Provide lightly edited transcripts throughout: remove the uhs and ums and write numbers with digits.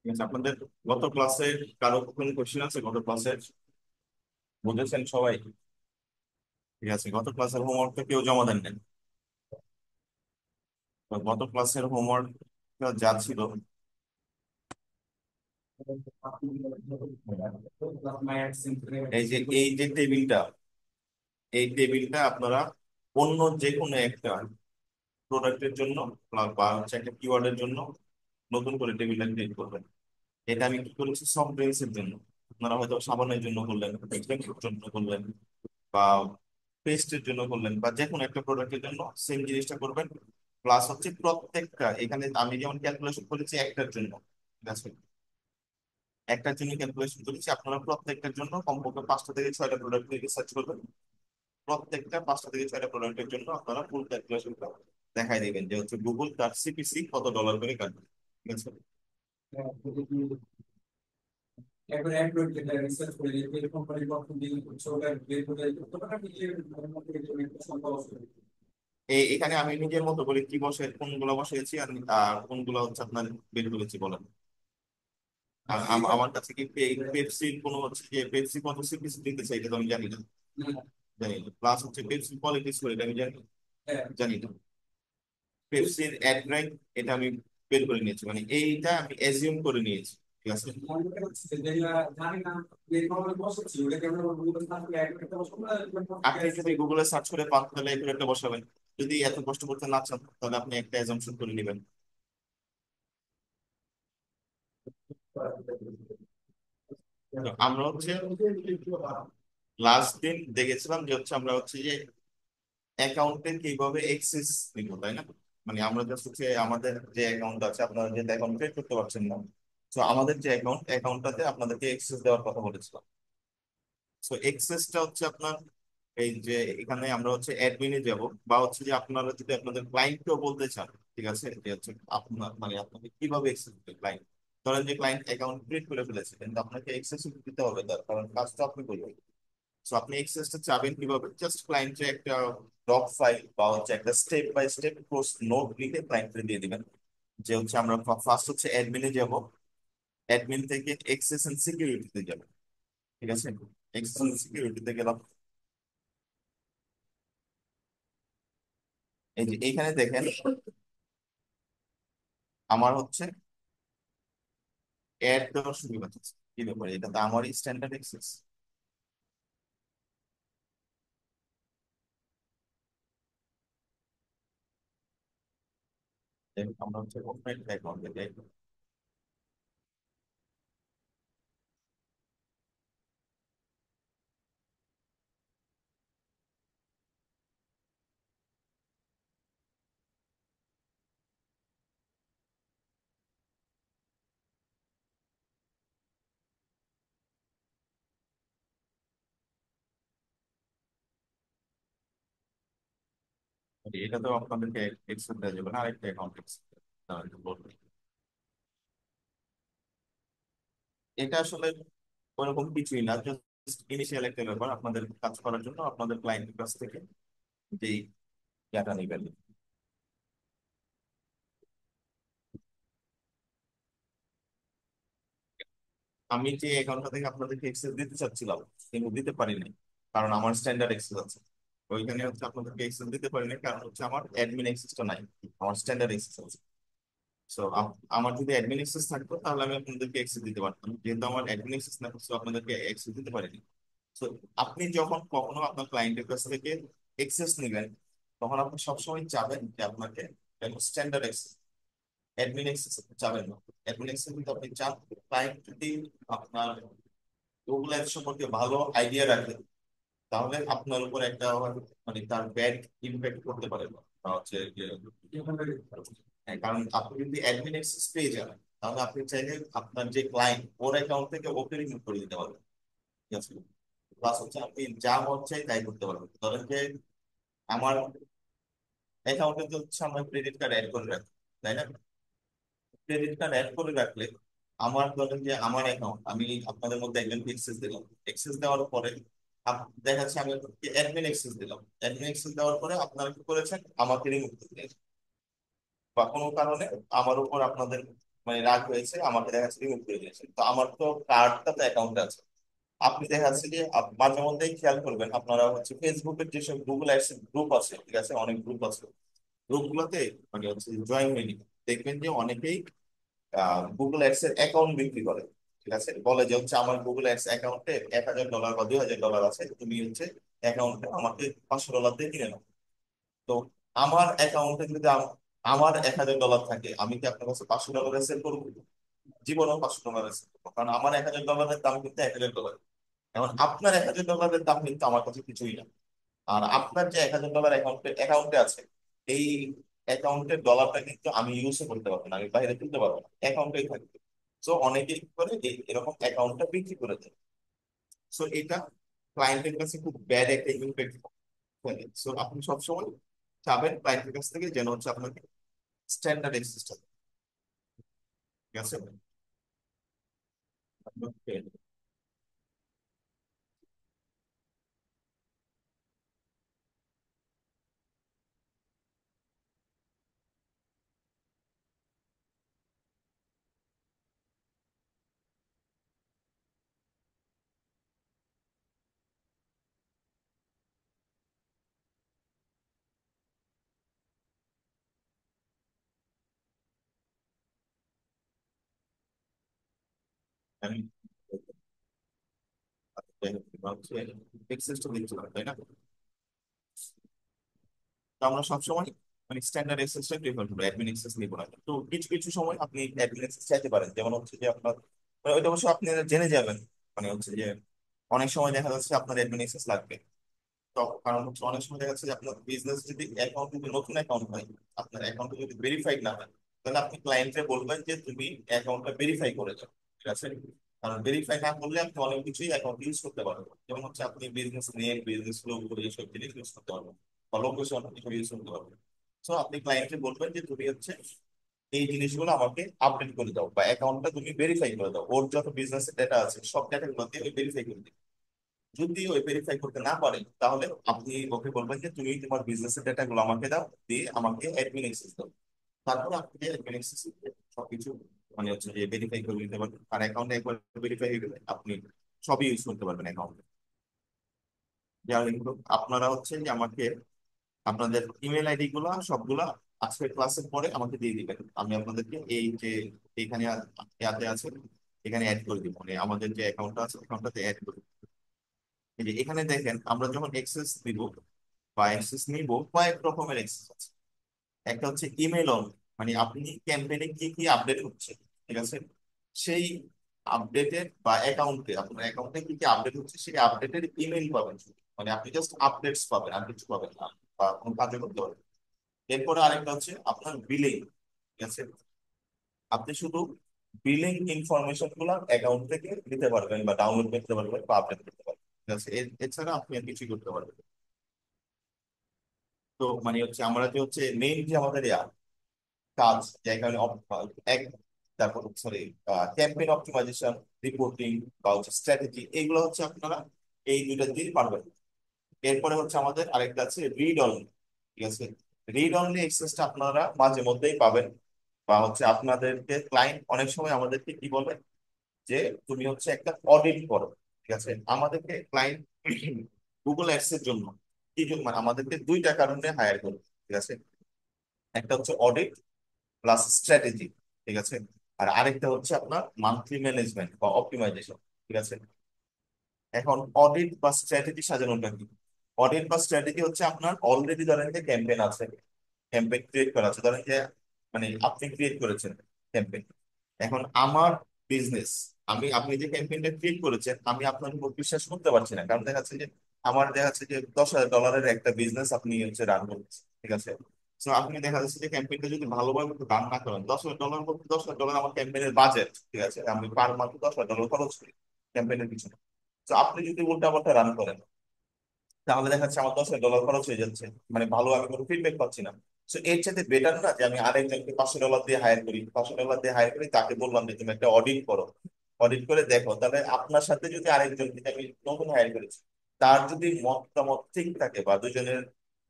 ঠিক আছে, আপনাদের গত ক্লাসে কারো কোনো কোশ্চেন আছে? গত ক্লাসে বুঝেছেন সবাই? ঠিক আছে, গত ক্লাসের হোমওয়ার্কটা কেউ জমা দেন নাই? তো গত ক্লাসের হোমওয়ার্ক যা ছিল, এই যে টেবিলটা, এই টেবিলটা আপনারা অন্য যে কোনো একটা প্রোডাক্টের জন্য বা হচ্ছে একটা কিওয়ার্ডের জন্য নতুন করে টেবিলটা ক্রিয়েট করবেন। এটা আমি কি করেছি, সফট ড্রিঙ্কস এর জন্য। আপনারা হয়তো সাবানের জন্য করলেন, শ্যাম্পুর জন্য করলেন, বা পেস্টের জন্য করলেন, বা যে কোনো একটা প্রোডাক্টের জন্য সেম জিনিসটা করবেন। প্লাস হচ্ছে প্রত্যেকটা, এখানে আমি যেমন ক্যালকুলেশন করেছি একটার জন্য, ঠিক আছে, একটার জন্য ক্যালকুলেশন করেছি, আপনারা প্রত্যেকটার জন্য কমপক্ষে 5টা থেকে 6টা প্রোডাক্ট রিসার্চ করবেন। প্রত্যেকটা 5টা থেকে 6টা প্রোডাক্টের জন্য আপনারা ফুল ক্যালকুলেশনটা দেখাই দিবেন যে হচ্ছে গুগল তার সিপিসি কত ডলার করে কাটবে। ঠিক আছে? একবার অ্যান্ড্রয়েড যেটা রিসার্চ করে যে এই কোম্পানির পক্ষ দিয়ে হচ্ছে ওটা বের করে দিতে পারে নিজের মধ্যে একটা সম্ভব আছে। এখানে আমি নিজের মতো করে কি বসে কোনগুলো বসিয়েছি আর আর কোনগুলো হচ্ছে আপনার বের করেছি বলেন। আর এটা আমার কাছে কি পেপসির কোনো হচ্ছে যে পেপসি কত সিপিসি দিতে চাই এটা তো আমি জানি না। জানি না। প্লাস হচ্ছে পেপসি পলিটিক্স করে এটা আমি জানি না। হ্যাঁ জানি না। পেপসির অ্যাড র্যাঙ্ক এটা আমি বের করে নিয়েছি, মানে এইটা আমি অ্যাজিউম করে নিয়েছি। ঠিক আছে? মনে হচ্ছে যে জানি না এই প্রবলেম বসেছি ওটাকে আমরা গুগল সার্চে অ্যাড করতে বসবো না আপনি যদি গুগলে সার্চ করে পান তাহলে এর একটা বসাবেন। যদি এত কষ্ট করতে না চান তাহলে আপনি একটা অ্যাজাম্পশন করে নেবেন। তো আমরা হচ্ছে লাস্ট দিন দেখেছিলাম যে হচ্ছে আমরা হচ্ছে যে অ্যাকাউন্টে কিভাবে এক্সেস নিব, তাই না? মানে আমরা জাস্ট হচ্ছে আমাদের যে অ্যাকাউন্ট আছে, আপনারা যে অ্যাকাউন্ট ক্রিয়েট করতে পারছেন না, তো আমাদের যে অ্যাকাউন্টটাতে আপনাদেরকে এক্সেস দেওয়ার কথা বলেছিলাম। তো এক্সেসটা হচ্ছে আপনার এই যে এখানে আমরা হচ্ছে অ্যাডমিনে যাব, বা হচ্ছে যে আপনারা যদি আপনাদের ক্লায়েন্টকেও বলতে চান, ঠিক আছে, যে হচ্ছে আপনার মানে আপনাকে কিভাবে এক্সেস দিতে ক্লায়েন্ট, ধরেন যে ক্লায়েন্ট অ্যাকাউন্ট ক্রিয়েট করে ফেলেছে কিন্তু আপনাকে এক্সেস দিতে হবে তার, কারণ কাজটা আপনি করবেন। সো আপনি এক্সেসটা চাবেন কিভাবে, জাস্ট ক্লায়েন্টে একটা ডক ফাইল বা হচ্ছে একটা step by step course note লিখে ক্লায়েন্টকে দিয়ে দিবেন। যে হচ্ছে আমরা ফার্স্ট হচ্ছে অ্যাডমিনে যাব, অ্যাডমিন থেকে এক্সেস এন্ড সিকিউরিটিতে যাব। ঠিক আছে? এক্সেস এন্ড সিকিউরিটিতে গেলাম। এই যে এইখানে দেখেন আমার হচ্ছে অ্যাড দেওয়ার সুবিধা আছে। কি ব্যাপারে, এটা তো আমারই স্ট্যান্ডার্ড এক্সেস। আমরা হচ্ছে ওপেন অ্যাকাউন্টে যাই। এটা তো আপনাদেরকে এক্সেস দেওয়া যাবে না, আরেকটা অ্যাকাউন্ট এক্সেস। এটা আসলে ওরকম কিছুই না, জাস্ট ইনিশিয়াল একটা ব্যাপার আপনাদের কাজ করার জন্য আপনাদের ক্লায়েন্টের কাছ থেকে যেই ডাটা নিবেন। আমি যে অ্যাকাউন্টটা থেকে আপনাদেরকে এক্সেস দিতে চাচ্ছিলাম কিন্তু দিতে পারিনি, কারণ আমার স্ট্যান্ডার্ড এক্সেস আছে। ওইখানে হচ্ছে আপনাদেরকে এক্সেস দিতে পারিনি কারণ হচ্ছে আমার অ্যাডমিন এক্সেসটা নাই, আমার স্ট্যান্ডার্ড এক্সেস আছে। সো আমার যদি অ্যাডমিন এক্সেস থাকতো তাহলে আমি আপনাদেরকে অ্যাক্সেস দিতে পারতাম, যেহেতু আমার অ্যাডমিন এক্সেস না, so আপনাদেরকে অ্যাক্সেস দিতে পারিনি। তো আপনি যখন কখনো আপনার ক্লায়েন্টের কাছ থেকে এক্সেস নেবেন, তখন আপনি সবসময় চাবেন যে আপনাকে স্ট্যান্ডার্ড এক্সেস, অ্যাডমিন এক্সেস চাবেন না। অ্যাডমিন এক্সেস কিন্তু আপনি চান, ক্লায়েন্ট যদি আপনার গুগল অ্যাপস সম্পর্কে ভালো আইডিয়া রাখে তাহলে আপনার উপর একটা মানে তার ব্যাড ইমপ্যাক্ট করতে পারে, বা হচ্ছে যে হ্যাঁ, কারণ আপনি যদি অ্যাডমিন অ্যাক্সেস পেয়ে যান তাহলে আপনি চাইলে আপনার যে ক্লায়েন্ট ওর অ্যাকাউন্ট থেকে ওকে রিমুভ করে দিতে পারবেন। ঠিক আছে, প্লাস হচ্ছে আপনি যা মন চাই তাই করতে পারবেন। ধরেন যে আমার অ্যাকাউন্টে তো হচ্ছে আমরা ক্রেডিট কার্ড অ্যাড করে রাখি, তাই না? ক্রেডিট কার্ড অ্যাড করে রাখলে আমার ধরেন যে আমার অ্যাকাউন্ট আমি আপনাদের মধ্যে একজনকে এক্সেস দিলাম, এক্সেস দেওয়ার পরে দেখা যাচ্ছে আমি অ্যাডমিন এক্সেস দিলাম, অ্যাডমিন এক্সেস দেওয়ার পরে আপনারা কি করেছেন, আমাকে রিমুভ করে দিয়েছেন। বা কোনো কারণে আমার উপর আপনাদের মানে রাগ হয়েছে, আমাকে দেখা যাচ্ছে রিমুভ করে দিয়েছেন, তো আমার তো কার্ডটা তো অ্যাকাউন্টে আছে। আপনি দেখা যাচ্ছে যে মাঝে মধ্যেই খেয়াল করবেন, আপনারা হচ্ছে ফেসবুকের যেসব গুগল অ্যাডস গ্রুপ আছে, ঠিক আছে, অনেক গ্রুপ আছে, গ্রুপ গুলোতে মানে হচ্ছে জয়েন হয়ে নিবেন। দেখবেন যে অনেকেই গুগল অ্যাডস এর অ্যাকাউন্ট বিক্রি করে। ঠিক আছে, বলে যে হচ্ছে আমার গুগল অ্যাডস অ্যাকাউন্টে $1000 বা $2000 আছে, তুমি হচ্ছে অ্যাকাউন্টে আমাকে $500 দিয়ে কিনে নাও। তো আমার অ্যাকাউন্টে যদি আমার $1000 থাকে, আমি কি আপনার কাছে $500 সেল করবো? জীবনেও $500 সেল করবো, কারণ আমার $1000 দাম কিন্তু $1000। এখন আপনার $1000 দাম কিন্তু আমার কাছে কিছুই না। আর আপনার যে $1000 অ্যাকাউন্টে অ্যাকাউন্টে আছে, এই অ্যাকাউন্টের ডলারটা কিন্তু আমি ইউজও করতে পারবো না, আমি বাইরে তুলতে পারবো না, অ্যাকাউন্টেই থাকবে। সো অনেকেই কি করে এরকম অ্যাকাউন্টটা বিক্রি করে দেয়। সো এটা ক্লায়েন্টের কাছে খুব ব্যাড একটা ইম্প্যাক্ট ফেলে। সো আপনি সবসময় চাবেন ক্লায়েন্টের কাছ থেকে যেন হচ্ছে আপনাকে স্ট্যান্ডার্ড এক্সিস্টেন্ট। ঠিক আছে। আমি এক্সেসটা দিতে পারি, তাই না? তো আমরা সবসময় মানে স্ট্যান্ডার্ড এক্সেসটা প্রিফার করবো, অ্যাডমিন এক্সেস নিবো না। তো কিছু কিছু সময় আপনি অ্যাডমিন এক্সেস চাইতে পারেন, যেমন হচ্ছে যে আপনার মানে ওইটা অবশ্য আপনি জেনে যাবেন। মানে হচ্ছে যে অনেক সময় দেখা যাচ্ছে আপনার অ্যাডমিন এক্সেস লাগবে। তো কারণ হচ্ছে অনেক সময় দেখা যাচ্ছে যে আপনার বিজনেস যদি অ্যাকাউন্ট যদি নতুন অ্যাকাউন্ট হয়, আপনার অ্যাকাউন্ট যদি ভেরিফাইড না হয়, তাহলে আপনি ক্লায়েন্টকে বলবেন যে তুমি অ্যাকাউন্টটা ভেরিফাই করে দাও। ঠিক আছে, কারণ ভেরিফাই না করলে আপনি অনেক কিছুই অ্যাকাউন্ট ইউজ করতে পারবেন, যেমন হচ্ছে আপনি বিজনেস নেম, বিজনেস লোগো, এইসব জিনিস ইউজ করতে পারবেন, বা লোকেশন ইউজ করতে পারবেন। সো আপনি ক্লায়েন্টকে বলবেন যে তুমি হচ্ছে এই জিনিসগুলো আমাকে আপডেট করে দাও, বা অ্যাকাউন্টটা তুমি ভেরিফাই করে দাও, ওর যত বিজনেস ডেটা আছে সব ডেটাগুলো দিয়ে ভেরিফাই করে দিও। যদি ওই ভেরিফাই করতে না পারে, তাহলে আপনি ওকে বলবেন যে তুমি তোমার বিজনেসের ডেটা গুলো আমাকে দাও, দিয়ে আমাকে অ্যাডমিন অ্যাক্সেস দাও। তারপর আপনি অ্যাডমিন অ্যাক্সেস সবকিছু মানে হচ্ছে যে ভেরিফাই করে নিতে পারবেন। আর অ্যাকাউন্টে একবার ভেরিফাই হয়ে গেলে আপনি সবই ইউজ করতে পারবেন অ্যাকাউন্টে। যার কিন্তু আপনারা হচ্ছে যে আমাকে আপনাদের ইমেল আইডি গুলা সবগুলা আজকের ক্লাসের পরে আমাকে দিয়ে দিবেন, আমি আপনাদেরকে এই যে এখানে ইয়াতে আছে এখানে অ্যাড করে দিব, মানে আমাদের যে অ্যাকাউন্টটা আছে অ্যাকাউন্টটাতে অ্যাড করে দিব। এই যে এখানে দেখেন আমরা যখন এক্সেস দিব বা অ্যাক্সেস নিব, কয়েক রকমের অ্যাক্সেস আছে। একটা হচ্ছে ইমেল অন, মানে আপনি ক্যাম্পেইনে কি কি আপডেট হচ্ছে, ঠিক আছে, সেই আপডেটের বা অ্যাকাউন্টে আপনার অ্যাকাউন্টে কি কি আপডেট হচ্ছে সেই আপডেটের ইমেল পাবেন শুধু। মানে আপনি জাস্ট আপডেটস পাবেন, আর কিছু পাবেন না, বা কোনো কাজে করতে পারবেন। এরপরে আরেকটা হচ্ছে আপনার বিলিং। ঠিক আছে, আপনি শুধু বিলিং ইনফরমেশন গুলো অ্যাকাউন্ট থেকে নিতে পারবেন, বা ডাউনলোড করতে পারবেন, বা আপডেট করতে পারবেন। ঠিক আছে, এছাড়া আপনি আর কিছুই করতে পারবেন না। তো মানে হচ্ছে আমরা যে হচ্ছে মেইন যে আমাদের কাজ, যার কারণে এক, তারপর সরি ক্যাম্পেইন অপটিমাইজেশন, রিপোর্টিং বা হচ্ছে স্ট্র্যাটেজি, এগুলো হচ্ছে আপনারা এই দুইটা দিয়ে পারবেন। এরপরে হচ্ছে আমাদের আরেকটা আছে রিড অনলি। ঠিক আছে, রিড অনলি এক্সেসটা আপনারা মাঝে মধ্যেই পাবেন, বা হচ্ছে আপনাদেরকে ক্লায়েন্ট অনেক সময় আমাদেরকে কি বলে যে তুমি হচ্ছে একটা অডিট করো। ঠিক আছে, আমাদেরকে ক্লায়েন্ট গুগল অ্যাডস এর জন্য কি জন্য মানে আমাদেরকে দুইটা কারণে হায়ার করবে। ঠিক আছে, একটা হচ্ছে অডিট প্লাস স্ট্র্যাটেজি। ঠিক আছে, আর আরেকটা হচ্ছে আপনার মান্থলি ম্যানেজমেন্ট বা অপটিমাইজেশন। ঠিক আছে, এখন অডিট বা স্ট্র্যাটেজি সাজানোটা কি? অডিট বা স্ট্র্যাটেজি হচ্ছে আপনার অলরেডি ধরেন যে ক্যাম্পেইন আছে, ক্যাম্পেইন ক্রিয়েট করা আছে, ধরেন যে মানে আপনি ক্রিয়েট করেছেন ক্যাম্পেইন। এখন আমার বিজনেস, আপনি যে ক্যাম্পেইনটা ক্রিয়েট করেছেন আমি আপনার উপর বিশ্বাস করতে পারছি না, কারণ দেখা যাচ্ছে যে আমার দেখা যাচ্ছে যে $10,000 একটা বিজনেস আপনি হচ্ছে রান করছেন। ঠিক আছে, তো আপনি দেখা যাচ্ছে যে ক্যাম্পেইনটা যদি ভালোভাবে রান না করেন, $10,000 বলতে $10,000 আমার ক্যাম্পেইনের বাজেট, ঠিক আছে, আমি পার মান্থ $10,000 খরচ করি ক্যাম্পেইনের পিছনে। তো আপনি যদি উল্টাপাল্টা রান করেন, তাহলে দেখা যাচ্ছে আমার $10,000 খরচ হয়ে যাচ্ছে, মানে ভালো আমি কোনো ফিডব্যাক পাচ্ছি না। তো এর চাইতে বেটার না যে আমি আরেকজনকে $500 দিয়ে হায়ার করি, $500 দিয়ে হায়ার করি, তাকে বললাম যে তুমি একটা অডিট করো, অডিট করে দেখো, তাহলে আপনার সাথে যদি আরেকজনকে আমি নতুন হায়ার করেছি, তার যদি মতামত ঠিক থাকে বা দুজনের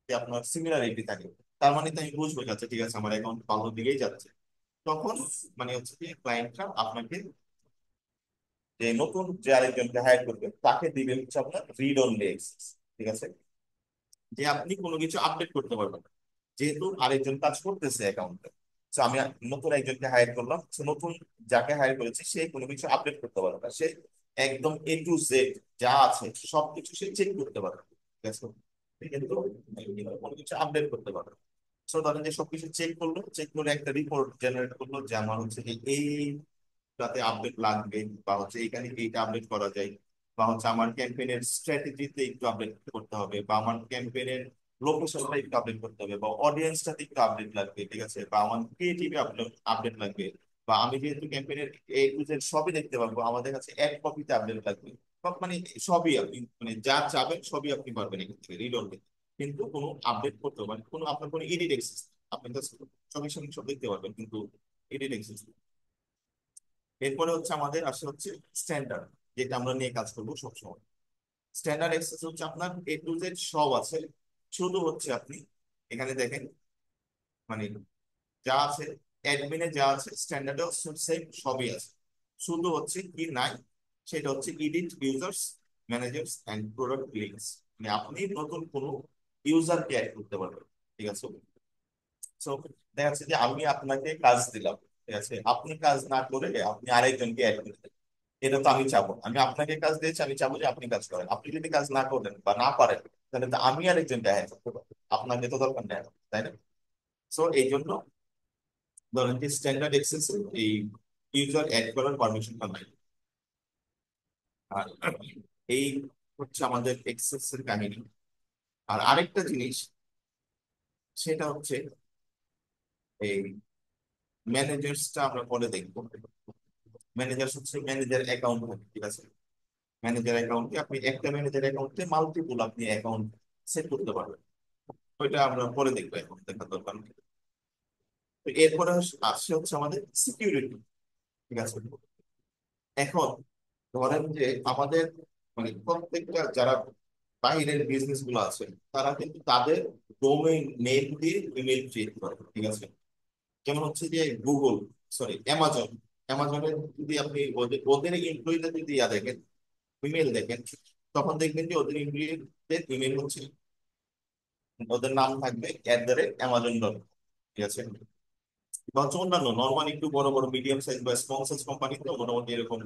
যে আপনার সিমিলারিটি থাকে, তার মানে তো আমি বুঝবো যাচ্ছে ঠিক আছে আমার অ্যাকাউন্ট ভালো দিকেই যাচ্ছে। তখন মানে হচ্ছে যে ক্লায়েন্টরা আপনাকে, যে নতুন যে আরেকজনকে হায়ার করবে তাকে দিবে হচ্ছে আপনার রিড অনলি অ্যাক্সেস, ঠিক আছে, যে আপনি কোনো কিছু আপডেট করতে পারবেন না। যেহেতু আরেকজন কাজ করতেছে অ্যাকাউন্টে, তো আমি নতুন একজনকে হায়ার করলাম, তো নতুন যাকে হায়ার করেছি সে কোনো কিছু আপডেট করতে পারবে না, সে একদম A to Z যা আছে সবকিছু সে চেক করতে পারবে, ঠিক আছে, কিন্তু কোনো কিছু আপডেট করতে পারবে না। সো ধরেন যে সবকিছু চেক করলো, চেক করে একটা রিপোর্ট জেনারেট করলো যে আমার হচ্ছে কি এইটাতে আপডেট লাগবে, বা হচ্ছে এখানে এইটা আপডেট করা যায়, বা হচ্ছে আমার ক্যাম্পেইনের স্ট্র্যাটেজিতে একটু আপডেট করতে হবে, বা আমার ক্যাম্পেইনের লোকেশনটা একটু আপডেট করতে হবে, বা অডিয়েন্সটাতে একটু আপডেট লাগবে, ঠিক আছে, বা আমার ক্রিয়েটিভ আপডেট লাগবে, বা আমি যেহেতু ক্যাম্পেইনের A to Z সবই দেখতে পারবো, আমাদের কাছে এক কপিতে আপডেট লাগবে, সব মানে সবই আপনি মানে যা চাবেন সবই আপনি পারবেন এখান থেকে রিড অনলি। কিন্তু কোনো আপডেট করতে হবে মানে কোনো আপনার কোনো এডিট এক্সেস, আপনি জাস্ট চোখের সামনে সব দেখতে পারবেন কিন্তু এডিট এক্সেস। এরপরে হচ্ছে আমাদের আসে হচ্ছে স্ট্যান্ডার্ড, যেটা আমরা নিয়ে কাজ করবো সবসময়। স্ট্যান্ডার্ড এক্সেস হচ্ছে আপনার A to Z সব আছে, শুধু হচ্ছে আপনি এখানে দেখেন মানে যা আছে অ্যাডমিনে যা আছে স্ট্যান্ডার্ডে সেম সবই আছে, শুধু হচ্ছে কি নাই সেটা হচ্ছে edit users, managers and product links, মানে আপনি নতুন কোনো ইউজারকে অ্যাড করতে পারবেন, ঠিক আছে। সো দেখা যাচ্ছে যে আমি আপনাকে কাজ দিলাম, ঠিক আছে, আপনি কাজ না করে আপনি আরেকজনকে অ্যাড করে দেন, এটা তো আমি চাবো না। আমি আপনাকে কাজ দিয়েছি, আমি চাবো যে আপনি কাজ করেন, আপনি যদি কাজ না করেন বা না পারেন, তাহলে তো আমি আরেকজনকে অ্যাড করতে পারবো, আপনাকে তো দরকার নেই, তাই না? সো এই জন্য ধরেন যে স্ট্যান্ডার্ড এক্সেস এই ইউজার অ্যাড করার পারমিশনটা নাই। আর এই হচ্ছে আমাদের এক্সেস এর কাহিনী। আর আরেকটা জিনিস সেটা হচ্ছে এই ম্যানেজার্সটা আমরা পরে দেখবো। ম্যানেজার হচ্ছে ম্যানেজার অ্যাকাউন্ট, ঠিক আছে, ম্যানেজার অ্যাকাউন্টে আপনি একটা ম্যানেজার অ্যাকাউন্টে মাল্টিপল আপনি অ্যাকাউন্ট সেট করতে পারবেন, ওইটা আমরা পরে দেখবো, এখন দেখার দরকার নেই। তো এরপরে আসছে হচ্ছে আমাদের সিকিউরিটি, ঠিক আছে। এখন ধরেন যে আমাদের মানে প্রত্যেকটা যারা বাইরের বিজনেস গুলো আছে, তারা কিন্তু তাদের ডোমেইন নেম দিয়ে ইমেল ক্রিয়েট করে, ঠিক আছে। যেমন হচ্ছে যে গুগল, সরি অ্যামাজন, অ্যামাজনের যদি আপনি ওদের ওদের এমপ্লয়ীদের যদি দেখেন, ইমেল দেখেন, তখন দেখবেন যে ওদের এমপ্লয়ীদের ইমেল হচ্ছে ওদের নাম থাকবে @amazon.com, ঠিক আছে। বা হচ্ছে অন্যান্য নর্মাল একটু বড় বড় মিডিয়াম সাইজ বা স্মল সাইজ কোম্পানি তো মোটামুটি এরকম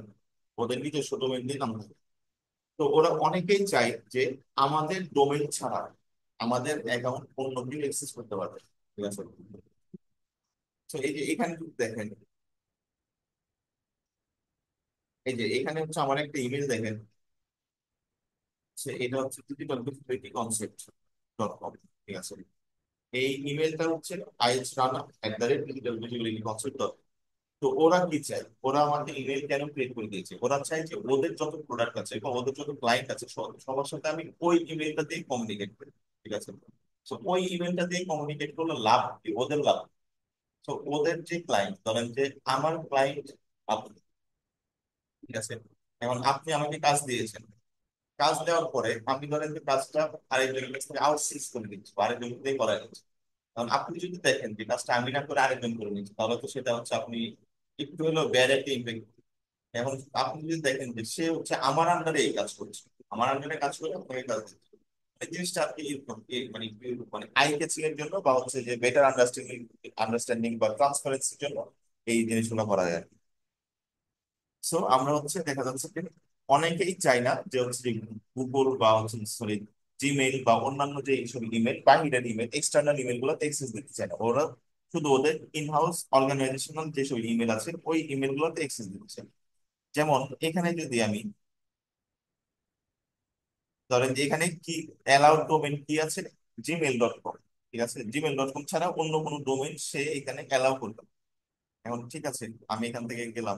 ওদের নিজস্ব ডোমেইন দিয়ে নাম থাকে। তো ওরা অনেকেই চায় যে আমাদের ডোমেইন ছাড়া আমাদের অ্যাকাউন্ট অন্য কেউ অ্যাক্সেস করতে পারবে, ঠিক আছে। তো এই যে এখানে যদি দেখেন, এই যে এখানে হচ্ছে আমার একটা ইমেল দেখেন, এটা হচ্ছে digital visibility concept.com, ঠিক আছে। এই ইমেলটা হচ্ছে aisrana@digitalvisibilityconcept. তো ওরা কি চায়, ওরা আমাকে ইমেল কেন ক্রিয়েট করে দিয়েছে, ওরা চায় যে ওদের যত প্রোডাক্ট আছে বা ওদের যত ক্লায়েন্ট আছে সবার সাথে আমি ওই ইমেলটা দিয়ে কমিউনিকেট করি, ঠিক আছে। তো ওই ইমেলটা দিয়ে কমিউনিকেট করলে লাভ কি, ওদের লাভ। তো ওদের যে ক্লায়েন্ট, ধরেন যে আমার ক্লায়েন্ট আপনি, ঠিক আছে, এখন আপনি আমাকে কাজ দিয়েছেন, কাজ দেওয়ার পরে আমি ধরেন যে কাজটা আরেকজনের কাছ থেকে আউটসোর্স করে দিচ্ছি বা আরেকজনকে দিয়ে করাই দিচ্ছি। কারণ আপনি যদি দেখেন যে কাজটা আমি না করে আরেকজন করে নিচ্ছি, তাহলে তো সেটা হচ্ছে আপনি একটু হলেও ব্যাড একটা ইম্প্যাক্ট। এখন আপনি যদি দেখেন যে সে হচ্ছে আমার আন্ডারে এই কাজ করছে, আমার আন্ডারে কাজ করে আপনাকে কাজ দিচ্ছে, এই জিনিসটা আপনি মানে মানে আই ক্যাচিং এর জন্য বা হচ্ছে যে বেটার আন্ডারস্ট্যান্ডিং আন্ডারস্ট্যান্ডিং বা ট্রান্সপারেন্সির জন্য এই জিনিসগুলো করা যায়। সো আমরা হচ্ছে দেখা যাচ্ছে যে অনেকেই চায় না যে হচ্ছে গুগল বা হচ্ছে সরি জিমেইল বা অন্যান্য যে এইসব ইমেল, বাহিরের ইমেল, এক্সটার্নাল ইমেল গুলোতে অ্যাক্সেস দিতে চায় না, ওরা শুধু ওদের ইনহাউস অর্গানাইজেশনাল যেসব ইমেল আছে ওই ইমেল গুলোতে অ্যাক্সেস দিতে চায়। যেমন এখানে যদি আমি ধরেন যে এখানে কি অ্যালাউড ডোমেন কি আছে, gmail.com, ঠিক আছে, gmail.com ছাড়া অন্য কোনো ডোমেইন সে এখানে অ্যালাউ করবে না। এখন ঠিক আছে, আমি এখান থেকে গেলাম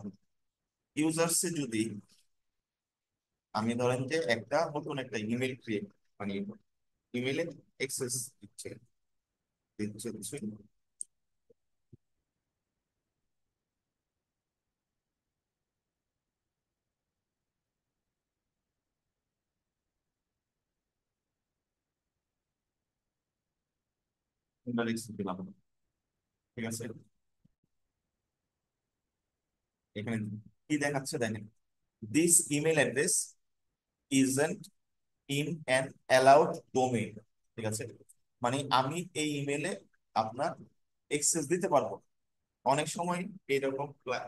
ইউজার্সে, যদি আমি ধরেন যে একটা নতুন একটা ইমেল ক্রিয়েট, মানে ইমেলে অ্যাক্সেস দিচ্ছে দিচ্ছে দিচ্ছে ইন্টারেক্স দিলাম, ঠিক আছে। এখানে কি দেখাচ্ছে দেখেন, this email address isn't in an allowed domain, ঠিক আছে। মানে আমি এই ইমেলে আপনার অ্যাক্সেস দিতে পারবো না। অনেক সময় এইরকম